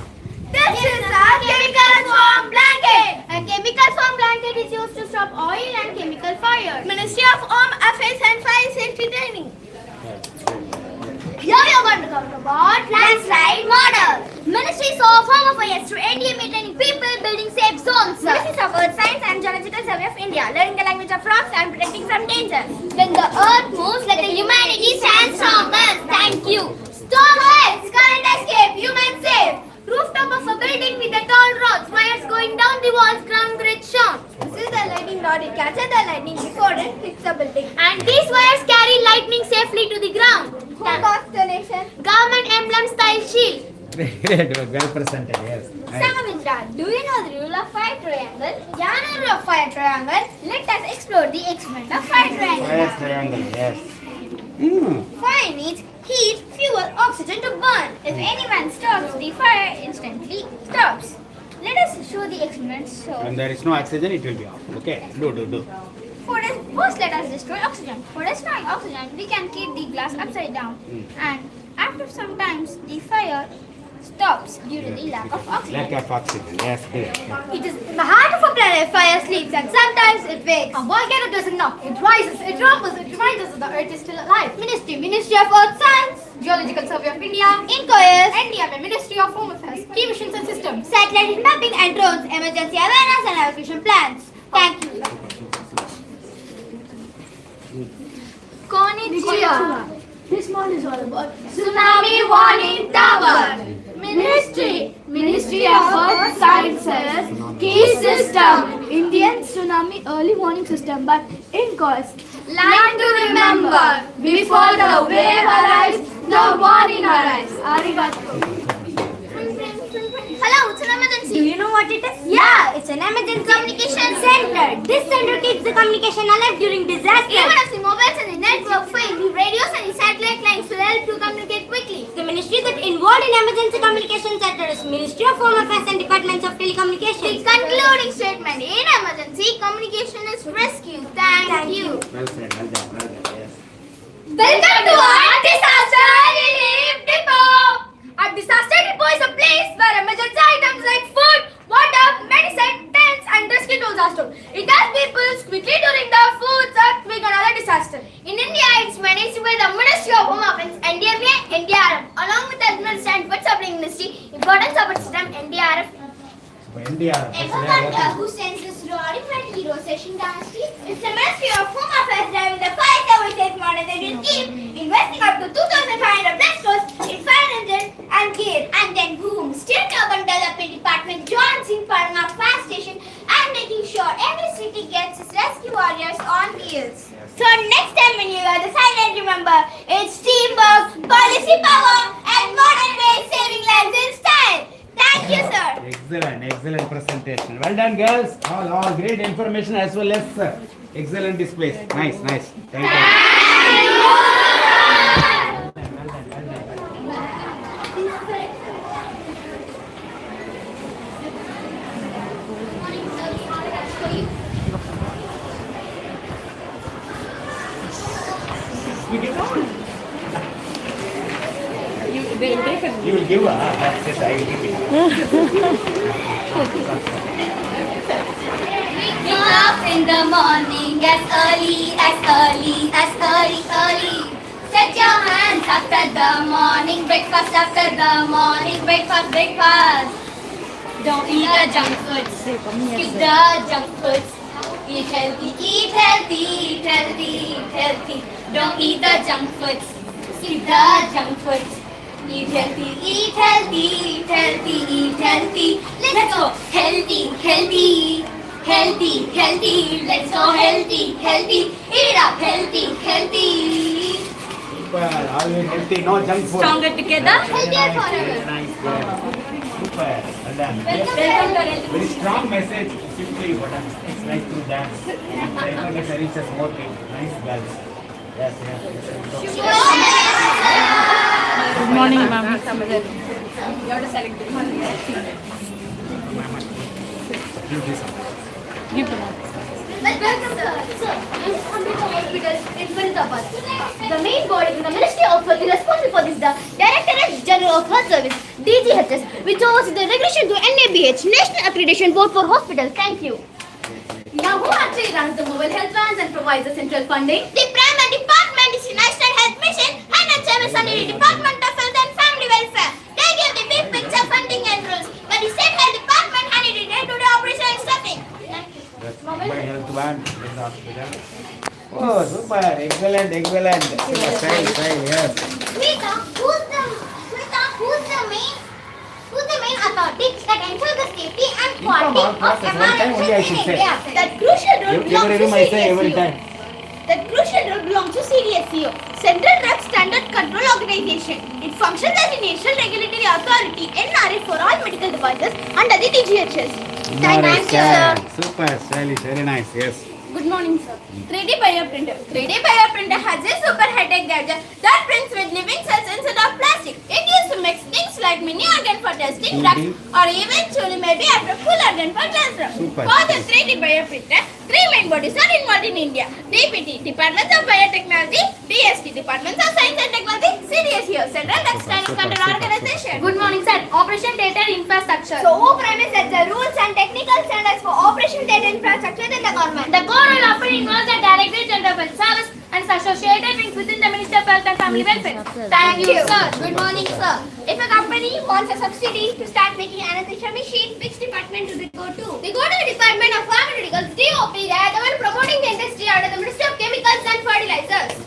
This is a chemical foam blanket. A chemical foam blanket is used to stop oil and chemical fire. Ministry of Home Affairs and Fire Safety Training. Here we are going to talk about landslide model. Ministries of Home Affairs through NDMA training people building safe zones. Ministries of Earth Science and Geological Survey of India learning the language of rocks and protecting from dangers. When the earth moves, let the humanity stand stronger. Thank you. Storm heads, current escape, human safe. Rooftop of a building with a tall rods, wires going down the walls, ground grid shown. This is the lightning rod, it catches the lightning before it hits the building. And these wires carry lightning safely to the ground. Who constellation? Government emblem style shield. Great. Well presented. Yes. Samamitra, do you know the rule of fire triangle? Yeah, the rule of fire triangle. Let us explore the experiment of fire triangle. Fire triangle. Yes. Fire needs heat, fuel, oxygen to burn. If anyone stops, the fire instantly stops. Let us show the experiment. So, When there is no oxygen, it will be off. Okay. Do. first let us destroy oxygen. For destroying oxygen, we can keep the glass upside down. And after some time, the fire stops due to the lack of oxygen. Lack of oxygen. Yes. Good. It is in the heart of a planet, fire sleeps and sometimes it wakes. A volcano doesn't knock, it rises, it rumbles, it reminds us that the earth is still alive. Ministry of Earth Science, Geological Survey of India, INCOES, NDMA, Ministry of Home Affairs, Key Missions and Systems, Satellite Mapping and Drones, Emergency Awareness and Evacuation Plans. Thank you. Konnichiwa. This one is all about Tsunami Warning Tower. Ministry of Earth Sciences Key System. Indian Tsunami Early Warning System, but in cost. Line to remember, before the wave arrives, the warning arrives. Arigato. Hello, it's an emergency. Do you know what it is? Yeah, it's an emergency communication center. This center keeps the communication alive during disaster. Even if the mobiles and the network fail, the radios and the satellite lines will help to communicate quickly. The ministry that involved in emergency communication center is Ministry of Home Affairs and Departments of Telecommunications. The concluding statement: in emergency, communication is rescue. Thank you. Well said, well done, yes. Welcome to our disaster relief depot. A disaster depot is a place where emergency items like food, water, medicine, tents, and rescue tools are stored. It helps people quickly during the food, earthquake, and other disaster. In India, it's managed by the Ministry of Home Affairs, NDMA, NDRF, along with the Administration and Supplying Ministry. Importance of its system, NDRF. Everwin, who sends this glorified hero session dynasty, it's the Ministry of Home Affairs driving the fire services model that will keep investing up to 2,500 plus crores in fire engine and gear. And then boom, State Urban Development Department joins in Perambur fire station and making sure every city gets its rescue warriors on wheels. So next time when you hear the silent, remember, it's teamwork, policy power, and modern ways saving lives in style. Thank you, sir. Excellent presentation. Well done, girls. All great information as well as excellent displays. Nice. Thank you. You will give that's it, I will give it. Wake up in the morning as early. Set your hands after the morning breakfast, breakfast. Don't eat the junk foods, skip the junk foods. Eat healthy. Don't eat the junk foods, skip the junk foods. Eat healthy. Let's go healthy. Let's go healthy. Eat it up, healthy. Super, always healthy, no junk food. Stronger together, healthier forever. Nice, super, well done. Welcome. Very strong message, simply what it's like to dance. It reaches more people. Nice girls. Yes. Good morning, ma'am. You have to select it. Give the ma'am. Welcome, sir. Hospital in Faridabad. The main body in the Ministry of Health is responsible for this, the Directorate General of Health Service, DGHS, which oversees the regulation to NABH, National Accreditation Board for Hospitals. Thank you. Now, who actually runs the mobile health plans and provides the central funding? The Perambur Department is the National Health Mission and its service under the Department of Health and Family Welfare. They give the big picture funding and rules, but the State Health Department handles the day-to-day operation and stuffing. Thank you. Mobile health van in the hospital. Oh, super, excellent. Style, yes. Who's the main authority that ensures the safety and quality of say. That crucial role belongs to CDSCO, Central Drug Standard Control Organization. It functions as a national regulatory authority (NRA) for all medical devices under the DGHS. Thank you, sir. Super, stylish, very nice. Yes. Good morning, sir. 3D bio printer. 3D bio printer has a super high-tech gadget that prints with living cells instead of plastic. It used to make things like mini organ for testing drugs or eventually maybe after full organ for transplant. For the 3D bio printer, 3 main bodies are involved in India. DPT, Departments of Biotechnology, DST, Departments of Science and Technology, CDSCO, Central Drug Standard Control Organization. Good morning, sir. Operation Data Infrastructure. So, who sets the rules and technical standards for Operation Data Infrastructure in the government? The core role often involves the Directorate General of Health Service and associated wings within the Ministry of Health and Family Welfare. Thank you, sir. Good morning, sir. If a company wants a subsidy to start making anesthesia machine, which department do they go to? They go to the Department of Pharmaceuticals, DOP. They are the one promoting the industry under the Ministry of Chemicals and fertilizers.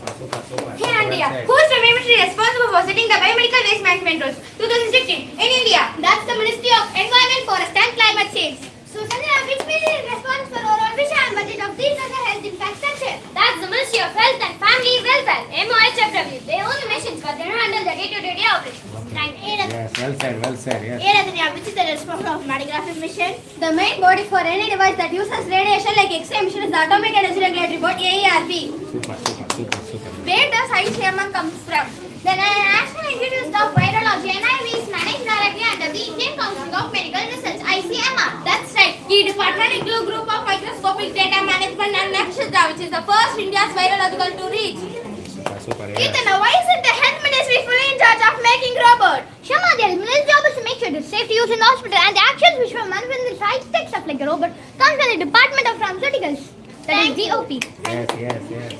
Super. Hey India, who is the ministry responsible for setting the biomedical waste management rules 2016 in India? That's the Ministry of Environment, Forest and Climate Change. So Sanjana, which ministry is responsible for overall vision and budget of these other health infrastructure? That's the Ministry of Health and Family Welfare, MOHFW. They only mention but they don't handle the day-to-day operations. Thank you. Yes, well said, yes. Which is the responsible of radiographic mission? The main body for any device that uses radiation like X-ray emission is the Atomic Energy Regulatory Board, AERB. Super. Where does ICMR comes from? The National Institute of Virology, NIV, is managed directly under the Indian Council of Medical Research, ICMR. That's right. Key department include group of microscopic data management and Nakshatra, which is the first India's virological to reach. Super. Ethan, why isn't the health ministry fully in charge of making robot? Shama, their main job is to make sure it's safe to use in the hospital and the actions which were managed in the right tech stuff like a robot comes from the Department of Pharmaceuticals. That is DOP. Yes.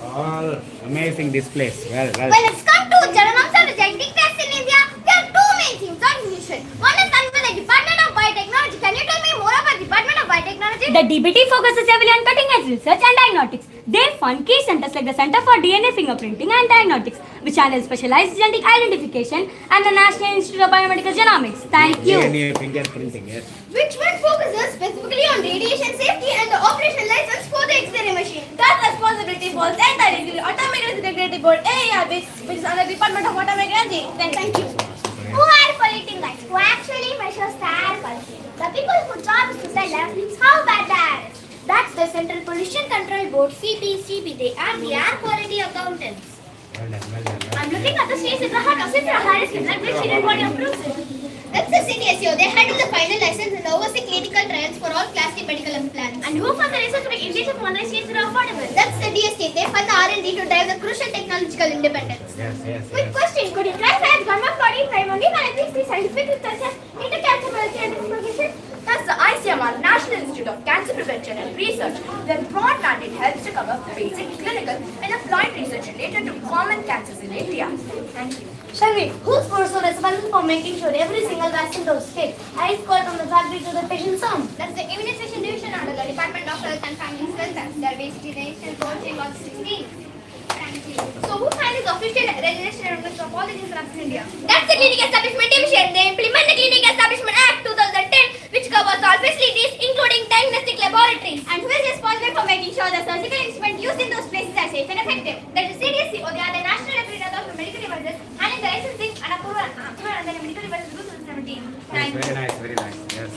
All amazing displays. Well. Well, let's come to Jaranam sir, the genetic test in India. There are two main themes on exhibition. One is done by the Department of Biotechnology. Can you tell me more about Department of Biotechnology? The DBT focuses heavily on cutting-edge research and diagnostics. They fund key centers like the Center for DNA Fingerprinting and Diagnostics, which handles specialized genetic identification, and the National Institute of Biomedical Genomics. Thank you. DNA fingerprinting, yes. Which one focuses specifically on radiation safety and the operational license for the X-ray machine? That responsibility falls entirely to the Atomic Energy Regulatory Board, AERB, which is under the Department of Atomic Energy. Thank you. Who are polluting lights? Who actually measures the air pollution? The people who job is to tell us how bad the air is. That's the Central Pollution Control Board, CPCB. They are the air quality accountants. Well done. I'm looking at the stage in the heart of Citra Harris, which hidden body approves it. That's the CDSO. They handle the final license and oversee clinical trials for all Class D medical implants. And who funds the research to make Indian modernization affordable? That's the DST. They fund the R&D to drive the crucial technological independence. Yes. Quick question. Could you clarify as government body primarily manages the scientific research into cancer and propagation? That's the ICMR, National Institute of Cancer Prevention and Research. Their broad mandate helps to cover basic, clinical, and applied research related to common cancers in India. Thank you. Shanvi, who's also responsible for making sure every single vaccine dose hit? I scored from the factory to the patient's home. That's the Immunization Division under the Department of Health and Family Welfare. Their vaccination coaching on 16. Thank you. So who handles the official registration of all the drugs in India? That's the Clinic Establishment Division. They implement the Clinic Establishment Act 2010, which covers all facilities, including diagnostic laboratories. And who is responsible for making sure the surgical instruments used in those places are safe and effective? That is CDSCO. They are the National Regulator of Medical Devices, handling the licensing and approval and the medical devices 2017. Thank you. Very nice. Yes.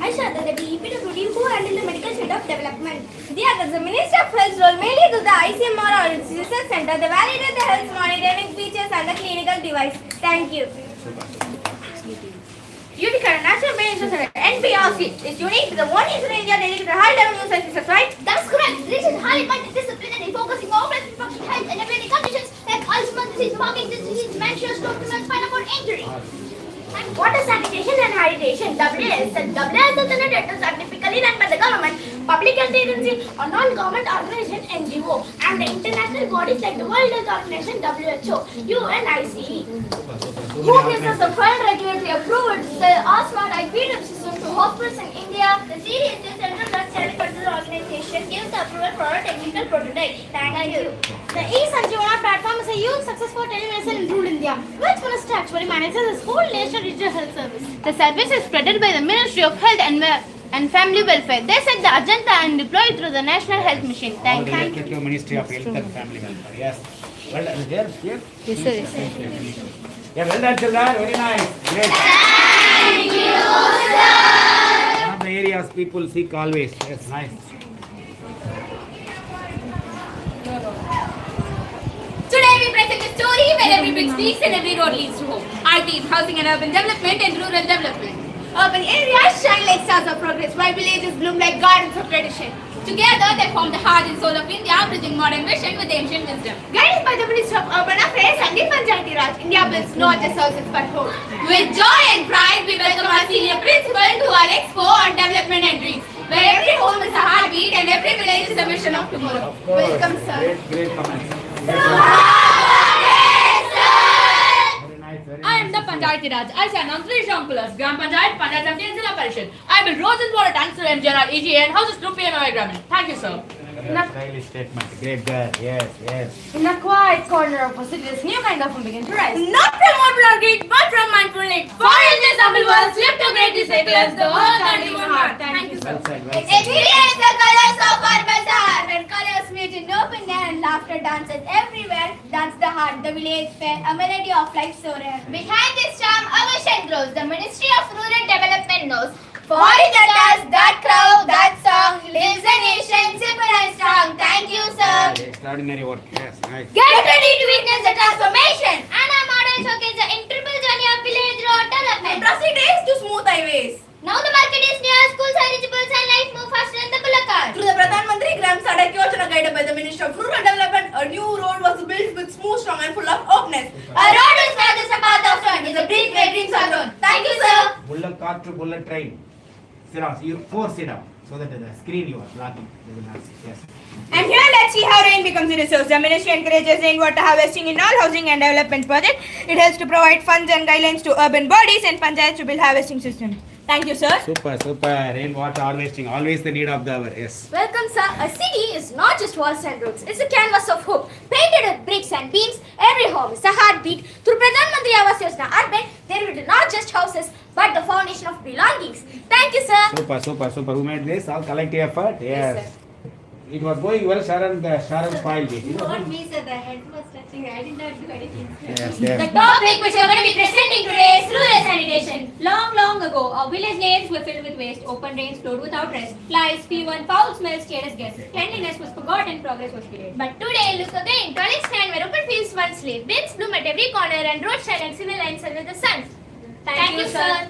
Aisha, the DEPWD who handle the medical state of development. They are the Minister of Health's role mainly to the ICMR or its research center. They validate the health monitoring features and the clinical device. Thank you. Utica, National Brain Center, NPRC, is unique to the one in India dedicated to high-level news services, right? That's correct. This is highly multidisciplinary, focusing on reproductive health and enabling conditions like Alzheimer's disease, Parkinson's disease, dementia, stroke, and spinal cord injury. And water sanitation and hydration, WS and WSS generators are typically run by the government, public health agency or non-government organization NGO and the international bodies like the World Health Organization WHO, UNICE. Who gives us the final regulatory approval to sell our smart IP system to hospitals in India? The CDSA Central Drug Control Organization gives the approval for a technical prototype. Thank you. The e-Sanjeevana platform is a huge success for telemedicine in rural India, which minister actually manages this whole nation digital health service. The service is spreaded by the Ministry of Health and Family Welfare. They set the agenda and deploy it through the National Health Mission. Thank you. To Ministry of Health and Family Welfare. Yes. Well done. Here. Yes, sir. Yeah, well done, children. Very nice. Great. Thank you, sir. One of the areas people seek always. Yes, nice. Today we present a story where every bridge speaks and every road leads to home. Our team, housing and urban development and rural development. Urban areas shine like stars of progress, while villages bloom like gardens of tradition. Together they form the heart and soul of India, bridging modern vision with ancient wisdom. Guided by the Ministry of Urban Affairs and the Panchayati Raj, India builds not just houses but homes. With joy and pride, we welcome our senior principal to our Expo on development and dreams, where every home is a heartbeat and every village is a vision of tomorrow. Welcome, sir. Great comments. I am the Panchayati Raj. I say Nantri Shankulas, Gram Panchayat, Panchayat Samiti and Zilla Parishad. I build roads and water tanks to MGNR, EGA and houses through PMI Gramin. Thank you, sir. Stylish statement. Great girl. Yes, yes. In a quiet corner of a city, this new kind of food begins to rise. Not from moral greed, but from mindful need. For in this humble world, slip to great disciples, the world and human heart. Thank you, sir. Well said, well said. Experience the colors of our bazaar, where colors meet in open air and laughter dances everywhere. Dance the heart, the village fair, a melody of life so rare. Behind this charm, a vision grows. The Ministry of Rural Development knows. For it does that crowd, that song, lives a nation, simple and strong. Thank you, sir. Extraordinary work. Yes, nice. Get ready to witness the transformation. And our model showcase the incredible journey of village road development. Proceed days to smooth highways. Now the market is near, schools are reachable, and life move faster than the bullock cart. Through the Pradhan Mantri Gram Sadak Yojana guided by the Ministry of Rural Development, a new road was built with smooth, strong and full of openness. A road is not just a path of fun, it's a bridge where dreams are grown. Thank you, sir. Bullock cart to bullet train. Sit down. You four sit down. So that the screen you are blocking. They will not see. Yes. And here let's see how rain becomes a resource. The Ministry encourages rainwater harvesting in all housing and development projects. It helps to provide funds and guidelines to urban bodies and panchayats to build harvesting systems. Thank you, sir. Super, super. Rainwater harvesting. Always the need of the hour. Yes. Welcome, sir. A city is not just walls and roads. It's a canvas of hope. Painted with bricks and beams, every home is a heartbeat. Through Pradhan Mantri Awas Yojana Urban, there will be not just houses, but the foundation of belongings. Thank you, sir. Super, super, super. Who made this? All collective effort? Yes, Yes. It was going well, Sharon spoiled it. You know? Not me, sir. The head was touching. I did not do anything. Yes, The yes. topic which we are going to be presenting today is rural sanitation. Long ago, our village lanes were filled with waste, open drains flowed without rest, flies, fever, and foul smells stayed as guests. Cleanliness was forgotten, progress was delayed. But today, look again. College stand where open fields once lay. Bins bloom at every corner and roads shine and civil lines under the sun. Thank you, sir.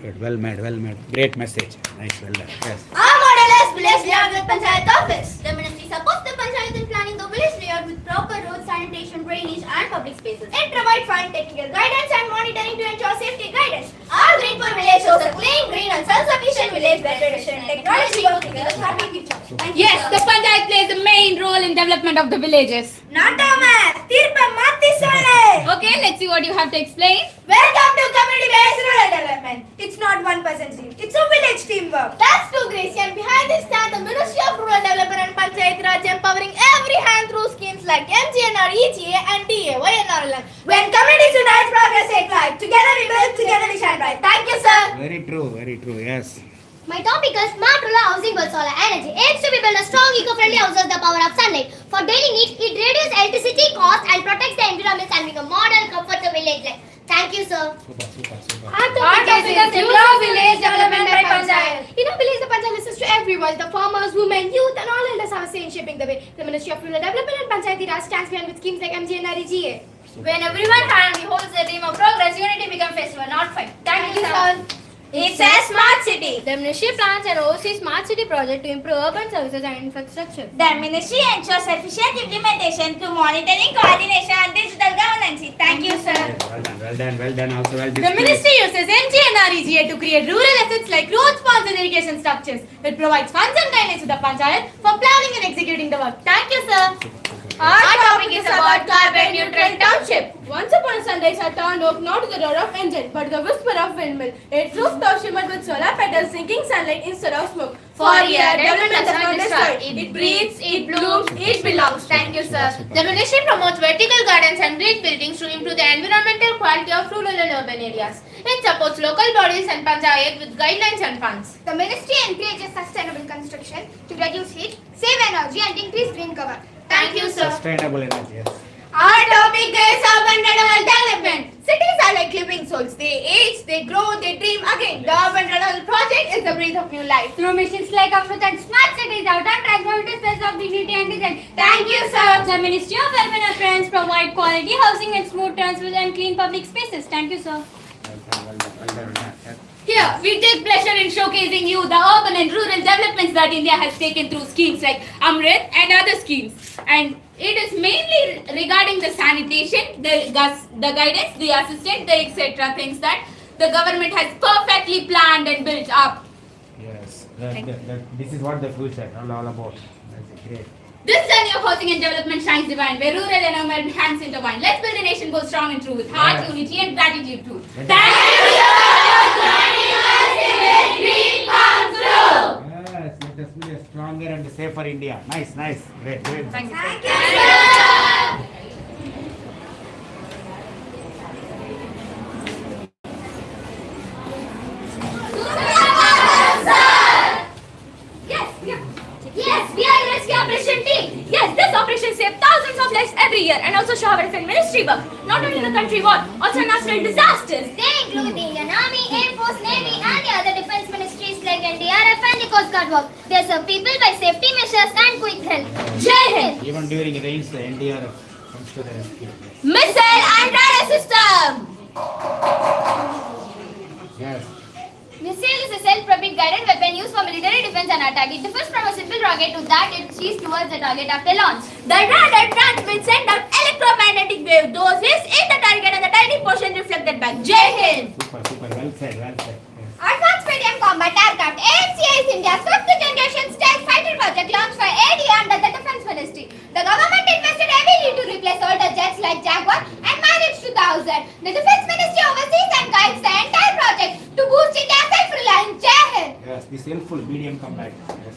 Good, well made, well made. Great message. Nice, well done. Yes. Our model is village layout with Panchayat office. The ministry supports the Panchayat in planning the village layout with proper roads, sanitation, drainage and public spaces. It provides fund, technical guidance and monitoring to ensure safety guidance. Our Green for Village shows a clean, green and self-sufficient village where tradition and technology work together. Happy future. Thank you, Yes, sir. the Panchayat plays a main role in development of the villages. Natama, Tirpa Mati Sole. Okay, let's see what you have to explain. Welcome to community-based rural development. It's not one person team. It's a village teamwork. That's too Gracie. And behind this stand the Ministry of Rural Development and Panchayat Raj empowering every hand through schemes like MGNR, EGA and DA. When communities unite, progress take flight. Together we build, together we shine bright. Thank you, sir. Very true, yes. My topic is smart rural housing with solar energy. Aims to be build a strong eco-friendly houses the power of sunlight. For daily needs, it reduces electricity cost and protects the environment and become model comfort to village life. Thank you, sir. Super, super, super. Our topic is rural village development by Panchayat. In our village, the Panchayat listens to everyone, the farmers, women, youth and all elders have a say in shaping the way. The Ministry of Rural Development and Panchayat Raj stands behind with schemes like MGNR, EGA. When everyone finally holds the dream of progress, unity becomes festival, not fight. Thank you, sir. It's a smart city. The ministry plans an overseas smart city project to improve urban services and infrastructure. The ministry ensures efficient implementation through monitoring, coordination and digital governance. Thank you, sir. Well done. Also well The displayed. ministry uses MGNR EGA to create rural assets like roads, ponds and irrigation structures. It provides funds and guidelines to the Panchayat for planning and executing the work. Thank you, sir. Our topic is about carbon neutral township. Once upon a sunrise, our town woke not to the roar of engine, but the whisper of windmill. Its rooftop shimmered with solar petals, sinking sunlight instead of smoke. For years, development does not destroy. It breathes, it blooms, it belongs. Thank you, sir. The ministry promotes vertical gardens and green buildings to improve the environmental quality of rural and urban areas. It supports local bodies and panchayat with guidelines and funds. The ministry encourages sustainable construction to reduce heat, save energy, and increase green cover. Thank you, sir. Sustainable energy, yes. Our topic is urban renewal development. Cities are like living souls. They age, they grow, they dream again. The urban renewal project is the breath of new life. Through missions like Amrit and smart cities, our town transformed to space of dignity and design. Thank you, sir. The Ministry of Urban Affairs provide quality housing and smooth transport and clean public spaces. Thank you, sir. Well done. Yes. Here, we take pleasure in showcasing you the urban and rural developments that India has taken through schemes like Amrit and other schemes. And it is mainly regarding the sanitation, the guidance, the assistance, the etc. things that the government has perfectly planned and built up. Yes. This is what the future all about. That's great. This journey of housing and development shines divine, where rural and urban hands intertwine. Let's build a nation both strong and true, with heart, unity, and gratitude too. Thank you, sir. Yes, let us be a stronger and safer India. Nice, nice. Great, great. Thank you. Yes, we are the rescue operation team. Yes, this operation saves thousands of lives every year and also show our defense ministry work. Not only in the country war, also natural disasters. They include the Indian Army, Air Force, Navy and the other defense ministries like NDRF and the Coast Guard work. They serve people by safety measures and quick help. Jai Hind! Even during rains, the NDRF comes to the rescue. Missile and radar system. Yes. Missile is a self-propelled guided weapon used for military defense and attack. It differs from a simple rocket to that it shoots towards the target after launch. The radar transmits send out electromagnetic wave. Those waves hit the target and the tiny portion reflected back. Jai Hind! Super, super. Well said, well said. Yes. Advanced Medium Combat Aircraft AMCA is India's fifth generation stealth fighter project launched by AD under the Defense Ministry. The government invested heavily to replace older jets like Jaguar and Mirage 2000. The Defense Ministry oversees and guides the entire project to boost India's self-reliance. Jai Hind! Yes, this helpful medium combat. Yes.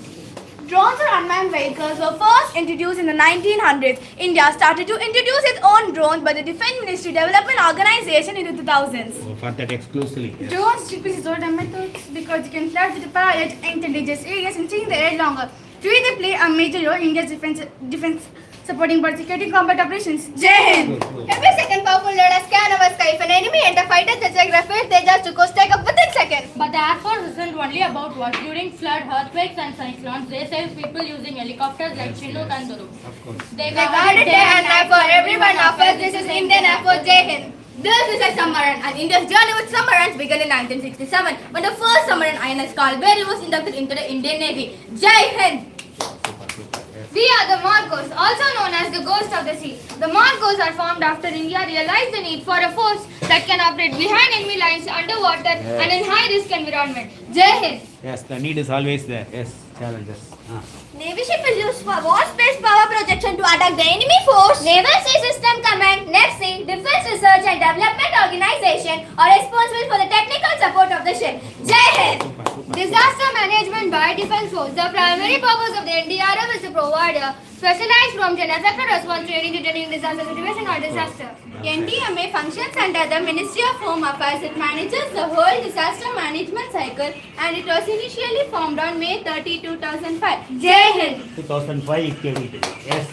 Drones or unmanned vehicles were first introduced in the 1900s. India started to introduce its own drones by the Defense Ministry Development Organization in the 2000s. So for that exclusively. Yes. Drones replace older methods because they can fly with the pilot, enter dangerous areas and stay in the air longer. Today they play a major role in India's defense supporting both security and combat operations. Jai Hind! Every second powerful radar scan our sky. If an enemy enter fighter jets like Rafale, they just to coast take up within seconds. But the Air Force isn't only about war. During flood, earthquakes and cyclones, they save people using helicopters like Chinook and Duru. Of course. They guard it day and night for everyone of us. This is Indian Air Force. Jai Hind! This is a submarine, and India's journey with submarines began in 1967 when the first submarine INS Caldberry was inducted into the Indian Navy. Jai Hind! We are the Mongols, also known as the ghost of the sea. The Mongols are formed after India realized the need for a force that can operate behind enemy lines, underwater, and in high-risk environment. Jai Hind! Yes, the need is always there. Yes, challenges. Navy ship is used for war space power projection to attack the enemy force. Naval Sea System Command, NEPSI, Defense Research and Development Organization are responsible for the technical support of the ship. Jai Hind! Disaster management by Defense Force. The primary purpose of the NDRF is to provide a specialized prompt and effective response training to any disaster situation or disaster. NDMA functions under the Ministry of Home Affairs. It manages the whole disaster management cycle and it was initially formed on May 30, 2005. Jai Hind! 2005 it came into. Yes.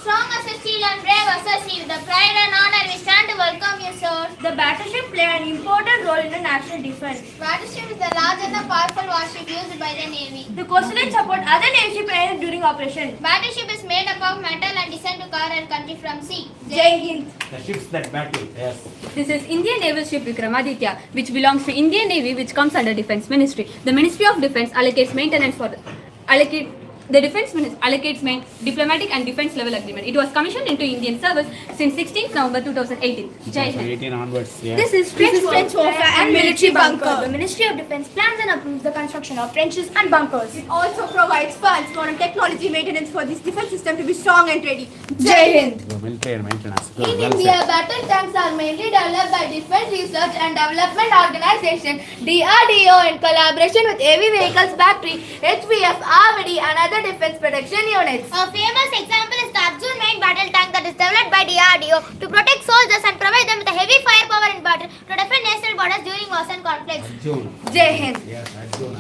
Strong as a steel and brave as a sea. With the pride and honor we stand to welcome you, sir. The battleship play an important role in the national defense. Battleship is the large and the powerful warship used by the Navy. The coastal line support other navy ship areas during operation. Battleship is made up of metal and descend to cover our country from sea. Jai Hind! The ships that battle. Yes. This is Indian Naval Ship Vikramaditya, which belongs to Indian Navy, which comes under Defense Ministry. The Ministry of Defense allocates maintenance for the Defense Ministry allocates diplomatic and defense level agreement. It was commissioned into Indian service since 16th November 2018. Jai Hind. 18 onwards. Yeah. This is trench warfare and military bunker. The Ministry of Defense plans and approves the construction of trenches and bunkers. It also provides funds for technology maintenance for this defense system to be strong and ready. Jai Hind! The military maintenance. Good, In well India, said. battle tanks are mainly developed by Defense Research and Development Organization (DRDO) in collaboration with Heavy Vehicles Factory, HVF, RVD, and other defense production units. A famous example is the Arjun main battle tank that is developed by DRDO to protect soldiers and provide them with a heavy firepower in battle to defend national borders during wars and conflicts. Arjun. Jai Hind! Yes, Arjun.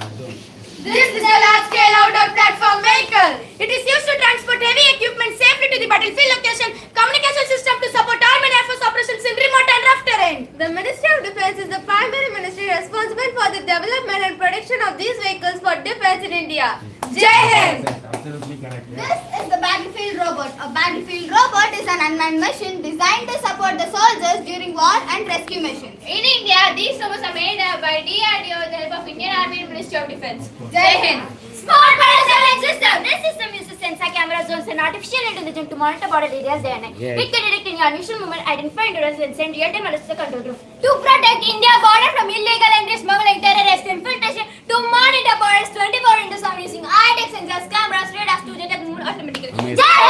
This is a large-scale out-of-platform vehicle. It is used to transport heavy equipment safely to the battlefield location, communication system to support Army and Air Force operations in remote and rough terrain. The Ministry of Defense is the primary ministry responsible for the development and production of these vehicles for defense in India. Jai Hind! Absolutely correct. Yes. This is the battlefield robot. A battlefield robot is an unmanned machine designed to support the soldiers during war and rescue missions. In India, these robots are made by DRDO with the help of Indian Army and Ministry of Defense. Jai Hind! Smart Border Surveillance System. This system uses sensor camera zones and artificial intelligence to monitor border areas day and night. Yes. It can detect any unusual movement, identify intruders, and send real-time alerts to the control room. To protect India border from illegal entry, smuggling, terrorist infiltration, to monitor borders 24 into 7 using high-tech sensors, cameras, radars to detect movement automatically. Amazing. Jai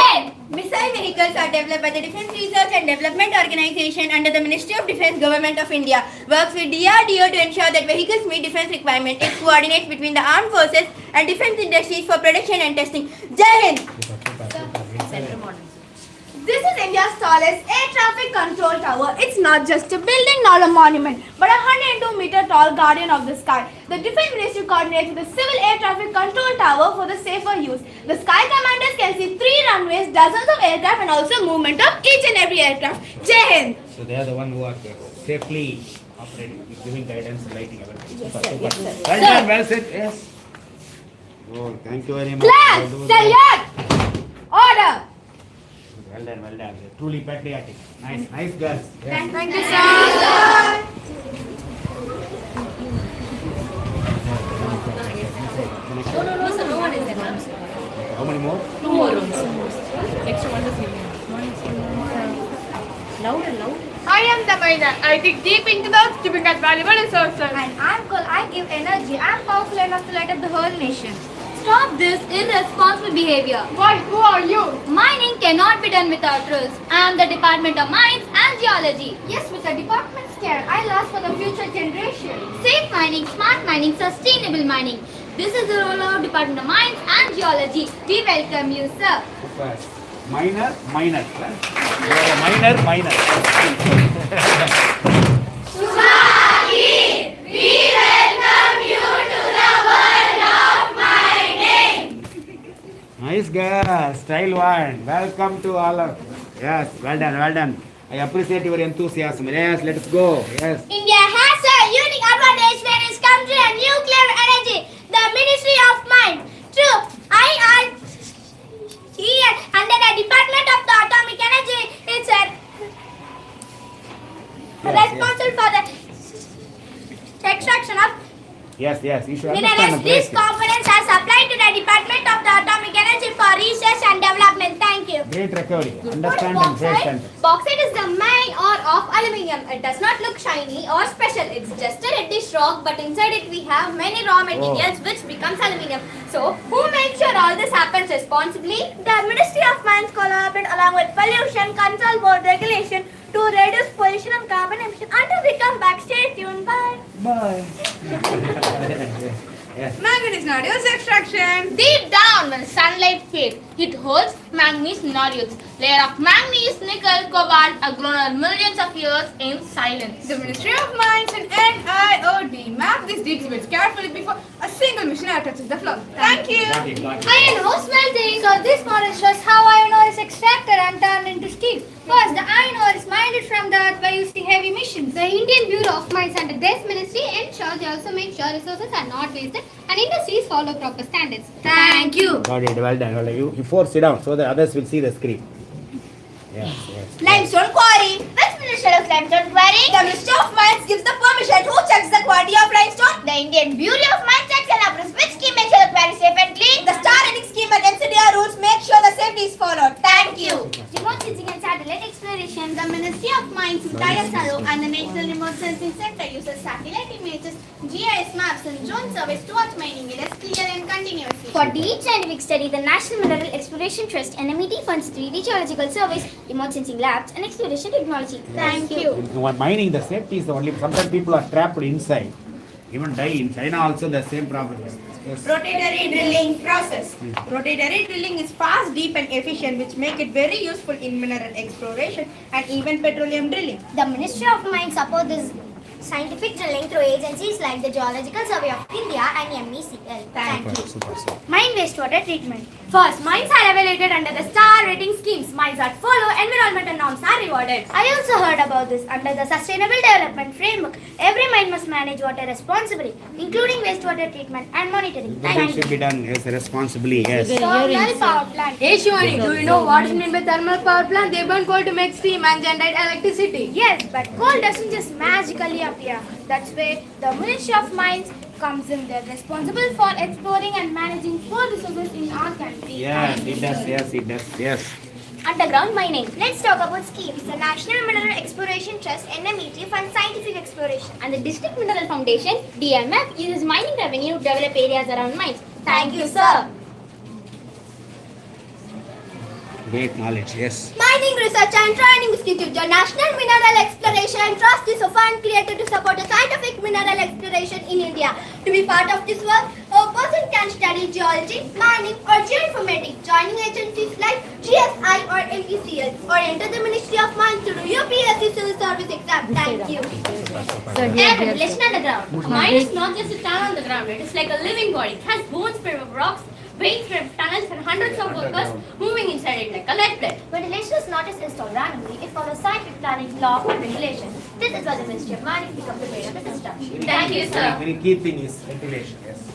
developed by the Defence Research and Development Organization under the Ministry of Defence, Government of India. Works with DRDO to ensure that vehicles meet defence requirements. It coordinates between the armed forces and defence industries for production and testing. Jai Hind! This is India's tallest air traffic control tower. It's not just a building nor a monument, but a 102-meter tall guardian of the sky. The Defence Ministry coordinates the Civil Air Traffic Control Tower for the safer use. The sky commanders can see 3 runways, dozens of aircraft, and also movement of each and every aircraft. Jai Hind! So they are the one who are safely operating, giving guidance, lighting everything. Yes, Super, sir. super. Yes, sir. Well Sir. done, well said. Yes. Oh, thank you very much. Clap! Well done. Salute! Order! Well done, well done. They're truly patriotic. Nice, nice girls. Yes. Thank you, sir. No, sir, no one is there, ma'am. How many more? 2 more rooms. Extra one is Louder. I am the miner. I dig deep into the earth to bring out valuable resources. And I'm cool. I give energy. I'm powerful enough to light up the whole nation. Stop this irresponsible behavior. Why? Who are you? Mining cannot be done without rules. I am the Department of Mines and Geology. Yes, with the department's care, I last for the future generation. Safe mining, smart mining, sustainable mining. This is the role of Department of Mines and Geology. We welcome you, sir. Super. Minor. You are a minor. Swati, we welcome you to the world of mining. Nice girl. Style one. Welcome to all of. Yes, well done. I appreciate your enthusiasm. Yes, let's go. Yes. India has a unique advantage when it comes to nuclear energy. The Ministry of Mines, through here under the Department of the Atomic Energy, it's responsible for the extraction of Yes, you should minerals. understand. These components are supplied to the Department of the Atomic Energy for research and development. Thank you. Great recovery. Understand and great sentence. Bauxite is the main ore of aluminium. It does not look shiny or special. It's just a reddish rock, but inside it we have many raw materials which becomes aluminium. So, who makes sure all this happens responsibly? The Ministry of Mines collaborate along with Pollution Control Board regulation to reduce pollution and carbon emission. Until we come back, stay tuned. Bye. Bye. Yes. Manganese nodules extraction. Deep down when sunlight fades, it holds manganese nodules. Layer of manganese, nickel, cobalt are grown over millions of years in silence. The Ministry of Mines and NIOD map these deep bits carefully before a single machine touches the floor. Thank you. Iron ore smelting. So this model shows how iron ore is extracted and turned into steel. First, the iron ore is mined from the earth by using heavy machines. The Indian Bureau of Mines under this ministry ensures they also make sure resources are not wasted and industries follow proper standards. Thank you. Got it. Well done. You four sit down so the others will see the screen. Yes. Limestone quarry. Which ministry of limestone quarry? The Ministry of Mines gives the permission. Who checks the quality of limestone? The Indian Bureau of Mines checks and approves which scheme makes sure the quarry is safe and clean. The star rating scheme and MCDR rules make sure the safety is followed. Thank you. Remote sensing and satellite exploration. The Ministry of Mines with ISRO and the National Remote Sensing Center uses satellite images, GIS maps and drone surveys to watch mining it is clear and continuously. For deep scientific study, the National Mineral Exploration Trust NMET funds 3D geological surveys, remote sensing labs and exploration technology. Thank you. When mining, the safety is the only. Sometimes people are trapped inside, even die. In China also the same problem. Yes. Rotatory drilling process. Rotatory drilling is fast, deep and efficient, which make it very useful in mineral exploration and even petroleum drilling. The Ministry of Mines supports this scientific drilling through agencies like the Geological Survey of India and MECL. Thank you. Super. Mine wastewater treatment. First, mines are evaluated under the star rating schemes. Mines that follow environmental norms are rewarded. I also heard about this. Under the Sustainable Development Framework, every mine must manage water responsibly, including wastewater treatment and monitoring. It should be done responsibly. Yes. Thermal power plant. Hey Shivani, do you know what is meant by thermal power plant? They burn coal to make steam and generate electricity. Yes, but coal doesn't just magically appear. That's where the Ministry of Mines comes in. They're responsible for exploring and managing four resources in our country. Yeah, it does. Yes. Underground mining. Let's talk about schemes. The National Mineral Exploration Trust NMET funds scientific exploration, and the District Mineral Foundation DMF uses mining revenue to develop areas around mines. Thank you, sir. Great knowledge, yes. Mining Research and Training Institute, the National Mineral Exploration Trust is a fund created to support the scientific mineral exploration in India. To be part of this work, a person can study geology, mining or geoinformatics, joining agencies like GSI or NPCL, or enter the Ministry of Mines to do UPSC Civil Service exam. Thank you. Air ventilation underground. A mine is not just a tunnel on the ground, it is like a living body. It has bones made of rocks, veins made of tunnels, and hundreds of workers moving inside it like a lead plate. Ventilation is not just installed randomly, it follows scientific planning, law and regulation. This is why the Ministry of Mining becomes the brain of the system. Thank you, sir. Very key thing is ventilation, yes.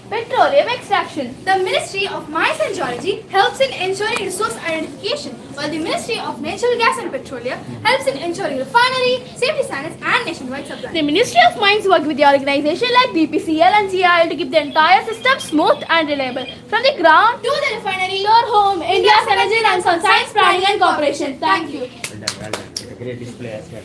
Petroleum extraction. The Ministry of Mines and Geology helps in ensuring resource identification, while the Ministry of Natural Gas and Petroleum helps in ensuring refinery, safety standards and nationwide supply. The Ministry of Mines work with the organization like BPCL and CIL to keep the entire system smooth and reliable. From the ground To the refinery, to our home, India's energy runs on science, planning and cooperation. Thank you. Well done. It's a great display as well.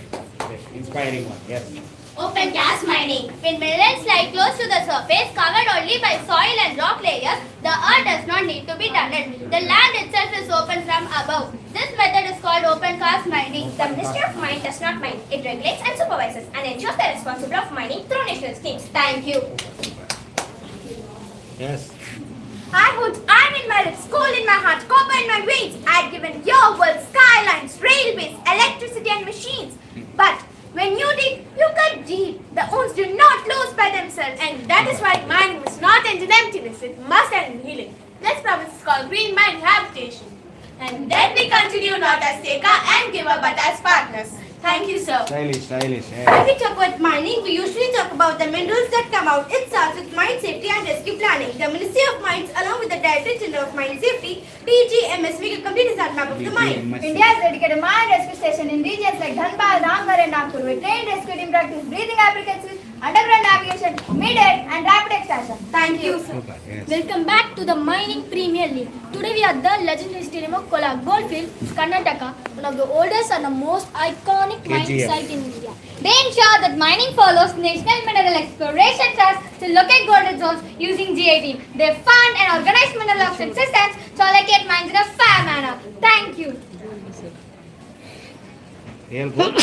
Yes, inspiring one, yes. Open gas mining. When minerals lie close to the surface, covered only by soil and rock layers, the earth does not need to be tunneled. The land itself is open from above. This method is called open cast mining. The Ministry of Mines does not mine. It regulates and supervises and ensures the responsibility of mining through national schemes. Thank you. Yes. I'm in my lips, coal in my heart, copper in my veins. I'd given your world skylines, railways, electricity and machines. But when you dig, you cut deep. The wounds do not close by themselves. And that is why mining must not end in emptiness. It must end in healing. This promise is called green mine rehabilitation. And then we continue not as taker and giver but as partners. Thank you, sir. Stylish, yes. When we talk about mining, we usually talk about the minerals that come out. It starts with mine safety and rescue planning. The Ministry of Mines, along with the Director General of Mine Safety, DGMS, make a complete design map of the mine. India has dedicated mine rescue station in regions like Dhanbad, Ramgarh and Nagpur. We trained rescue team practice breathing applications, underground navigation, mid-air and rapid extraction. Thank you, sir. Welcome back to the Mining Premier League. Today we are at the legendary stadium of Kola Goldfield, Karnataka, one of the oldest and the most iconic mining site in India. They ensure that mining follows National Mineral Exploration Trust to locate golden zones using GIT. They fund and organize mineral auction systems to allocate mines in a fair manner. Thank you. Real good.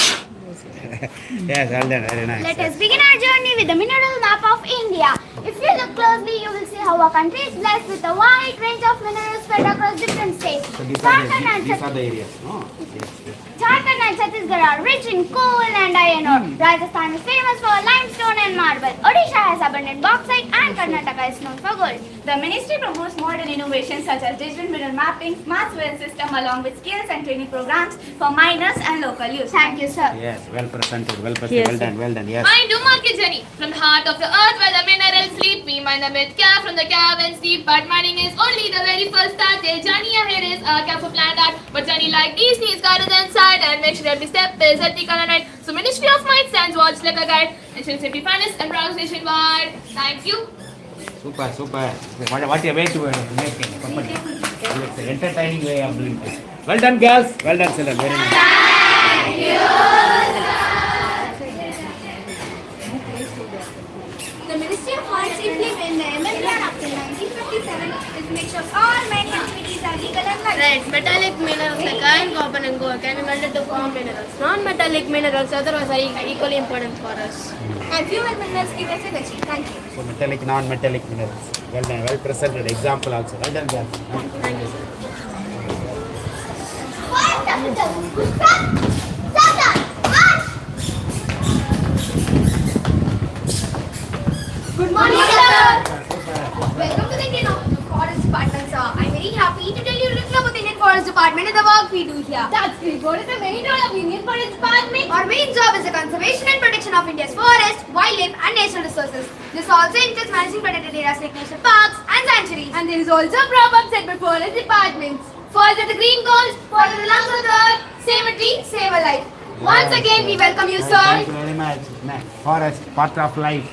Yes, well done, very nice. Let us begin our journey with the mineral map of India. If you look closely, you will see how our country is blessed with a wide range of minerals spread across different states. So these are the areas, no? Yes. Jharkhand and Chhattisgarh are rich in coal and iron ore. Rajasthan is famous for limestone and marble. Odisha has abundant bauxite and Karnataka is known for gold. The ministry promotes modern innovations such as digital mineral mapping, smart soil system along with skills and training programs for miners and local use. Thank you, sir. Yes, well presented, well Yes, done, yes. Mine do market journey. From the heart of the earth where the minerals sleep, we mine them with care from the caverns deep. But mining is only the very first start. The journey ahead is a careful planned out. But journey like these needs guidance inside and make sure every step is ethical and right. So Ministry of Mines stands watch like a guide. Ensure safety, fairness and progress nationwide. Thank you. Super. What a way to make it. It's an entertaining way of doing this. Well done, girls. Well done, children. Very nice. Thank you. The Ministry of Mines implemented the ML Plan Act in 1957. It makes sure all mining activities are legal and licensed. Right, metallic minerals like iron, copper and gold can be melted to form minerals. Non-metallic minerals otherwise are equally important for us. And fewer minerals give us energy. Thank you. So metallic, non-metallic minerals. Well done, well presented. Example also. Well done, girls. Thank you, sir. Good morning, sir. Welcome to the Indian Forest Department, sir. I'm very happy to tell you a little about the Indian Forest Department and the work we do here. That's great. What is the main role of the Indian Forest Department? Our main job is the conservation and protection of India's forest, wildlife and natural resources. This also includes managing protected areas like national parks and sanctuaries. And there is also a proverb said by forest departments. Forest are the green gold, forest are the lungs of the earth, save a tree, save a life. Once again, we welcome you, sir. Thank you very much. Forest, part of life.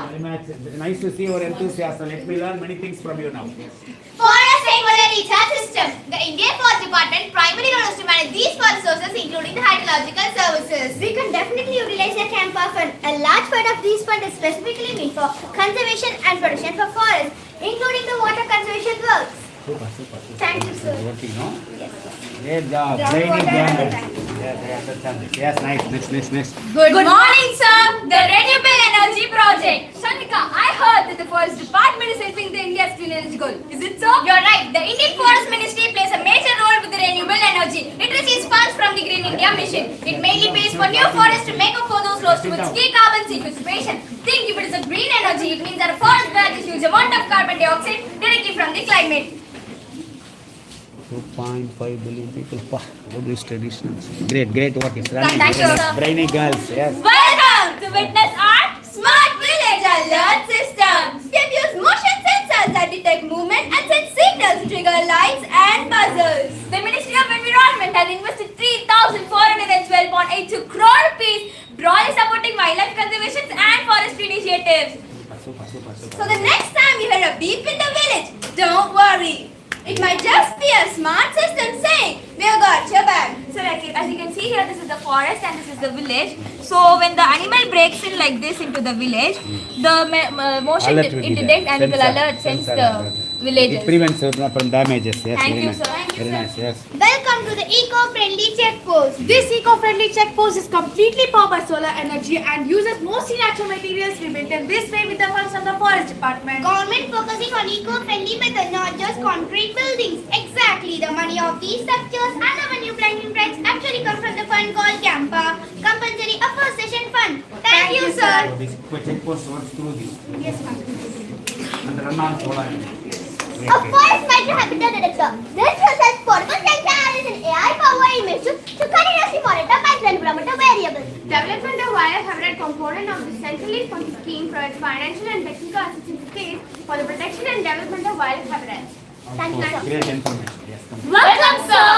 Very much. Nice to see your enthusiasm. Let me learn many things from you now. Forest regulatory system. The Indian Forest Department primary role is to manage these forest resources, including the hydrological services. We can definitely utilize the camper fund. A large part of these funds is specifically meant for conservation and protection for forests, including the water conservation works. Super, super, super. Thank you, sir. Working, no? Great job. Brainy job. Yes, I understand this. Yes, nice. Next. Good morning, sir. The Renewable Energy Project. Shanika, I heard that the Forest Department is helping the India's clean energy goal. Is it so? You're right. The Indian Forest Ministry plays a major role with the renewable energy. It receives funds from the Green India Mission. It mainly pays for new forests to make up for those lost to its key carbon sequestration. Think if it is a green energy, it means that a forest grabs a huge amount of carbon dioxide directly from the climate. 2.5 billion people. Published traditions. Great work is running. Thank you, sir. Brainy girls, yes. Welcome to witness our Smart Village Alert System. It uses motion sensors that detect movement and send signals to trigger lights and buzzers. The Ministry of Environment has invested 3,412.82 crore rupees broadly supporting wildlife conservation and forestry initiatives. Super. So the next time you hear a beep in the village, don't worry. It might just be a smart system saying, "We've got your back." So like, as you can see here, this is the forest and this is the village. So when the animal breaks in like this into the village, the motion Alert will it be detects there. and it will alert sense Sensor the alert. villagers. It prevents from damages. Yes, Thank very you, nice. sir. Thank you, Very sir. nice, yes. Welcome to the eco-friendly check post. This eco-friendly check post is completely powered by solar energy and uses mostly natural materials rebuilt in this way with the funds of the Forest Department. Government focusing on eco-friendly method, not just concrete buildings. Exactly, the money of these structures and the new planting rights actually come from the fund called CAMPA, Compulsory Afforestation Fund. Thank you, sir. So this check post works through this. Yes, ma'am. And run on solar. A forest fighter habitat detector. This process portable sensor is an AI-powered image to continuously monitor baseline parameter variables. Development of wildlife habitat component of the centrally funded scheme provides financial and technical assistance to states for the protection and development of wildlife habitats. Thank you, sir. Great information. Yes. Come. Welcome, sir.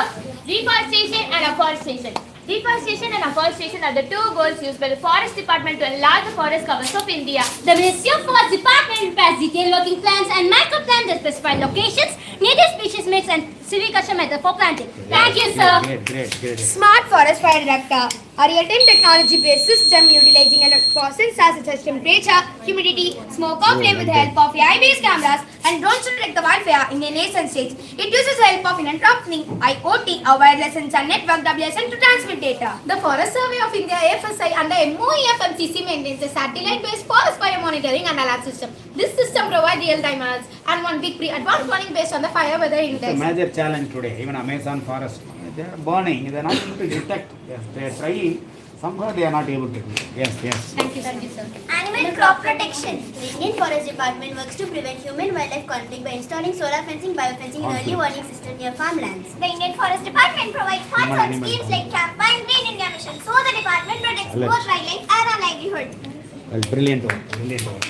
Deforestation and afforestation. Deforestation and afforestation are the two goals used by the Forest Department to enlarge the forest covers of India. The Ministry of Forest Department prepares detailed working plans and micro plans that specify locations, native species mix and silviculture method for planting. Thank you, sir. Great. Smart Forest Fire Detector, a real-time technology-based system utilizing electronic sensors such as temperature, humidity, smoke or flame with the help of AI-based cameras and drones to detect the wildfire in a nascent stage. It uses the help of an interrupting IoT, a wireless sensor network WSN to transmit data. The Forest Survey of India (FSI) under MOEFMCC maintains a satellite-based forest fire monitoring and alert system. This system provides real-time alerts and one big pre-advanced warning based on the fire weather It's a index. major challenge today. Even Amazon forest, they are burning. They are not able to detect. Yes, they are trying. Somehow they are not able to do. Yes. Thank you, sir. Animal crop protection. The Indian Forest Department works to prevent human-wildlife conflict by installing solar fencing, biofencing, and early warning system near farmlands. The Indian Forest Department provides funds on Animal schemes like CAMPA and Green India Mission, so the department protects Alert. both wildlife and our livelihood. Well, brilliant work.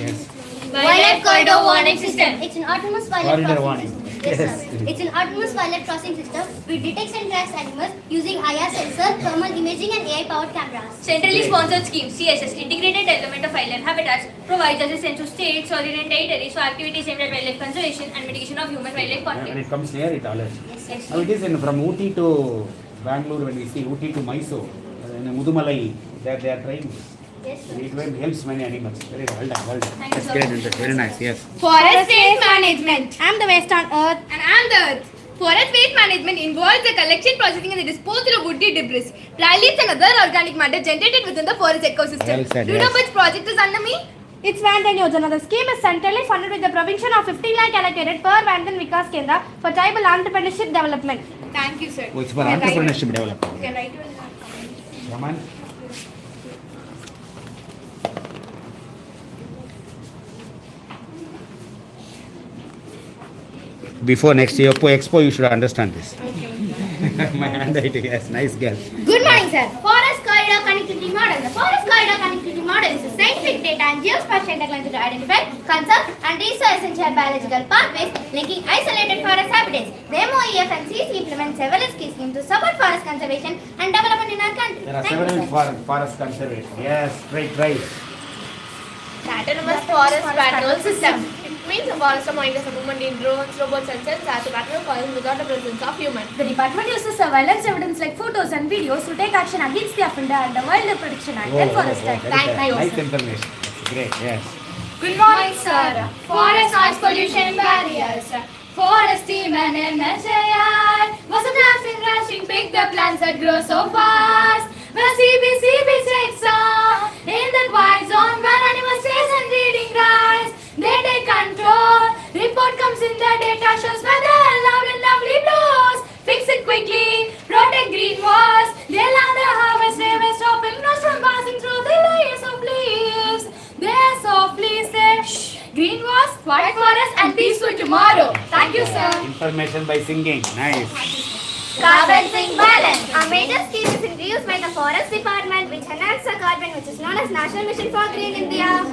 Yes. Wildlife corridor warning system. It's an autonomous wildlife Corridor crossing warning. system. Yes, Yes. sir. It's an autonomous wildlife crossing system which detects and tracks animals using IR sensor, thermal imaging, and AI-powered cameras. Centrally sponsored scheme (CSS), Integrated Development of Wildlife Habitats, provides assistance to states, sovereign and territories for activities aimed at wildlife conservation and mitigation of human-wildlife When conflict. it comes near, it alerts. Yes. Now it is from Ooty to Bangalore. When we see Ooty to Mysore, in Mudumalai, they are trying this. Yes, sir. It helps many animals. Very well done. Thank you, That's sir. great. Very nice. Yes. Forest waste management. I'm the waste on earth. And I'm the earth. Forest waste management involves the collection, processing, and the disposal of woody debris, dry leaves, and other organic matter generated within the forest ecosystem. Well said, Do you know yes. which project is under me? It's Vandan Yojana. The scheme is centrally funded with the provision of 15 lakh allocated per Vandan Vikas Kendra for tribal entrepreneurship development. Thank you, sir. Oh, it's for entrepreneurship development. You can write it. Come on. Before next year Expo, you should understand this. My handwriting, yes, nice girl. Good morning, sir. Forest Corridor Connectivity Model. The Forest Corridor Connectivity Model is a scientific data and geospatial technology to identify, conserve, and restore essential biological pathways linking isolated forest habitats. The MOEFMCC implements several schemes to support forest conservation and development in our country. There are Thank you, several sir. forest conservation. Yes, right. The autonomous forest patrol system. It means the forest monitors the movement in drones, robots, and sensors to patrol forests without the presence of humans. The department uses surveillance evidence like photos and videos to take action against the offender under Wildlife Protection Act and Forest Act. Nice information. That's great. Yes. Good morning, sir. Forest noise pollution barriers. Forest team and NHIR was a rushing, pick the plants that grow so fast. When CB checks on in the quiet zone, when animal stays and reading rice, they take control. Report comes in, the data shows weather loud and lovely blows. Fix it quickly, protect green walls. They allow the harvest, never stopping nose from passing through the layers of leaves. They softly say, shh, green walls, white forest and peaceful tomorrow. Thank you, sir. Information by singing. Nice. Carbon sink balance. A major scheme is introduced by the Forest Department which enhances the carbon which is known as National Mission for Green India.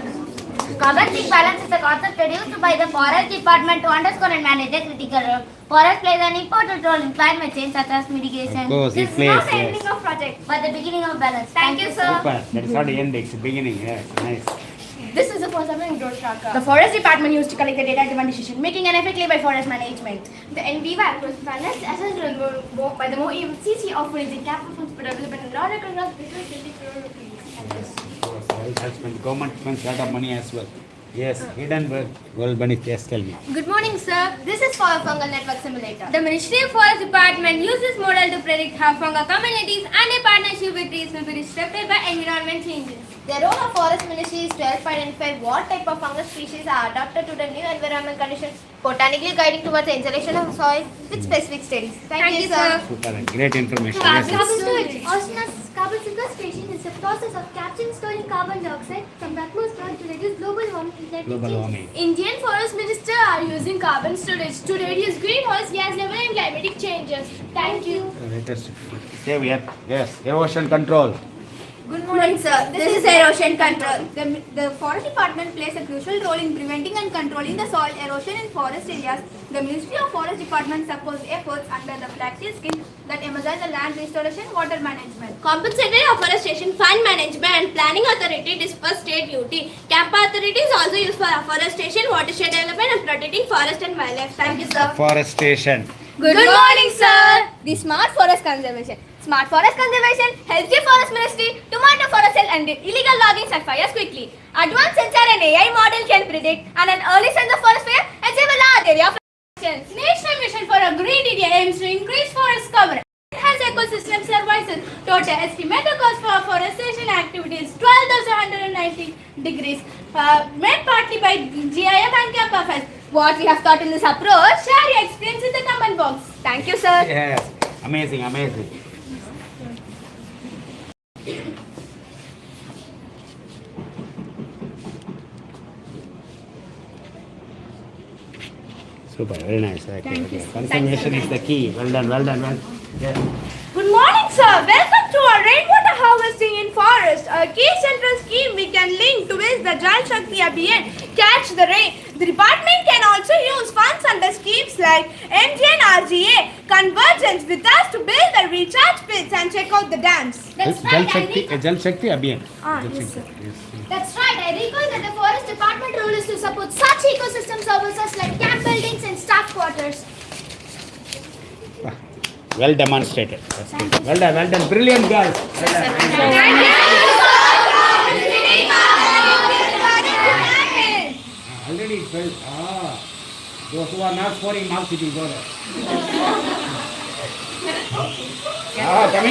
Carbon sink balance is the concept introduced by the Forest Department to underscore and manage the critical role. Forest plays an important role in climate change such as mitigation. Of course, this it is plays, not the yes. ending of project but the beginning of balance. Thank you, sir. Super. That is not the end, it's the beginning. Yes, nice. This is the first ever indoor tracker. The Forest Department used to collect the data driven decision making and effectively by forest management. The NV was financed essentially by the more CC offering the capital funds for development and non-recognized business 20 crore rupees. The government spends a lot of money as well. Yes, hidden world money. Yes, tell me. Good morning, sir. This is for a fungal network simulator. The Ministry of Forest Department uses this model to predict how fungal communities and a partnership with trees will be disrupted by environment changes. The role of Forest Ministry is to help identify what type of fungus species are adapted to the new environmental conditions, botanically guiding towards the insulation of soil with specific studies. Thank you, sir. Super. Great information. Yes, yes. Carbon storage. Carbon sequestration is the process of capturing and storing carbon dioxide from the atmosphere to reduce global warming. Global warming. Indian Forest Minister are using carbon storage to reduce greenhouse gas level and climatic changes. Thank you. Save here. Yes, erosion control. Good morning, sir. This is erosion control. The Forest Department plays a crucial role in preventing and controlling the soil erosion in forest areas. The Ministry of Forest Department supports efforts under the flagship scheme that emphasize the land restoration, water management. Compensatory afforestation, fund management and planning authority disperse state duty. Camp authority is also used for afforestation, watershed development and protecting forest and wildlife. Thank you, sir. Forestation. Good morning, sir. The Smart Forest Conservation. Smart Forest Conservation helps the Forest Ministry to monitor forest health and illegal logging and fires quickly. Advanced sensor and AI model can predict and an early sense of forest fire and save a large area of National Mission for a Green India aims to increase forest cover. Enhance ecosystem services. Total estimated cost for afforestation activities 12,190 degrees. Made partly by GIF and CAPFS. What we have thought in this approach, share your experience in the comment box. Thank you, sir. Yes, amazing, amazing. Super, very nice. Okay, Thank you, okay. sir. Conservation is the key. Well done, well done, well. Yes. Good morning, sir. Welcome to our rainwater harvesting in forest. A key central scheme we can link to is the Jal Shakti Abhiyan, Catch the Rain. The department can also use funds under schemes like MGNRGA, Convergence with us to build the recharge pits and check out the dams. Jal Shakti Abhiyan. Yes, sir. Yes. That's right. I recall that the Forest Department role is to support such ecosystem services like camp buildings and staff quarters. Well demonstrated. That's good. Well done, brilliant girls. Well done. Already it fell. Those who are not scoring marks, it will go there.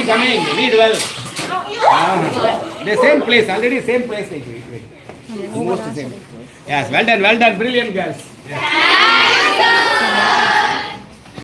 Coming. Read well. The same place, already same place. Wait. Almost the same. Yes, well done, brilliant girls. Yes.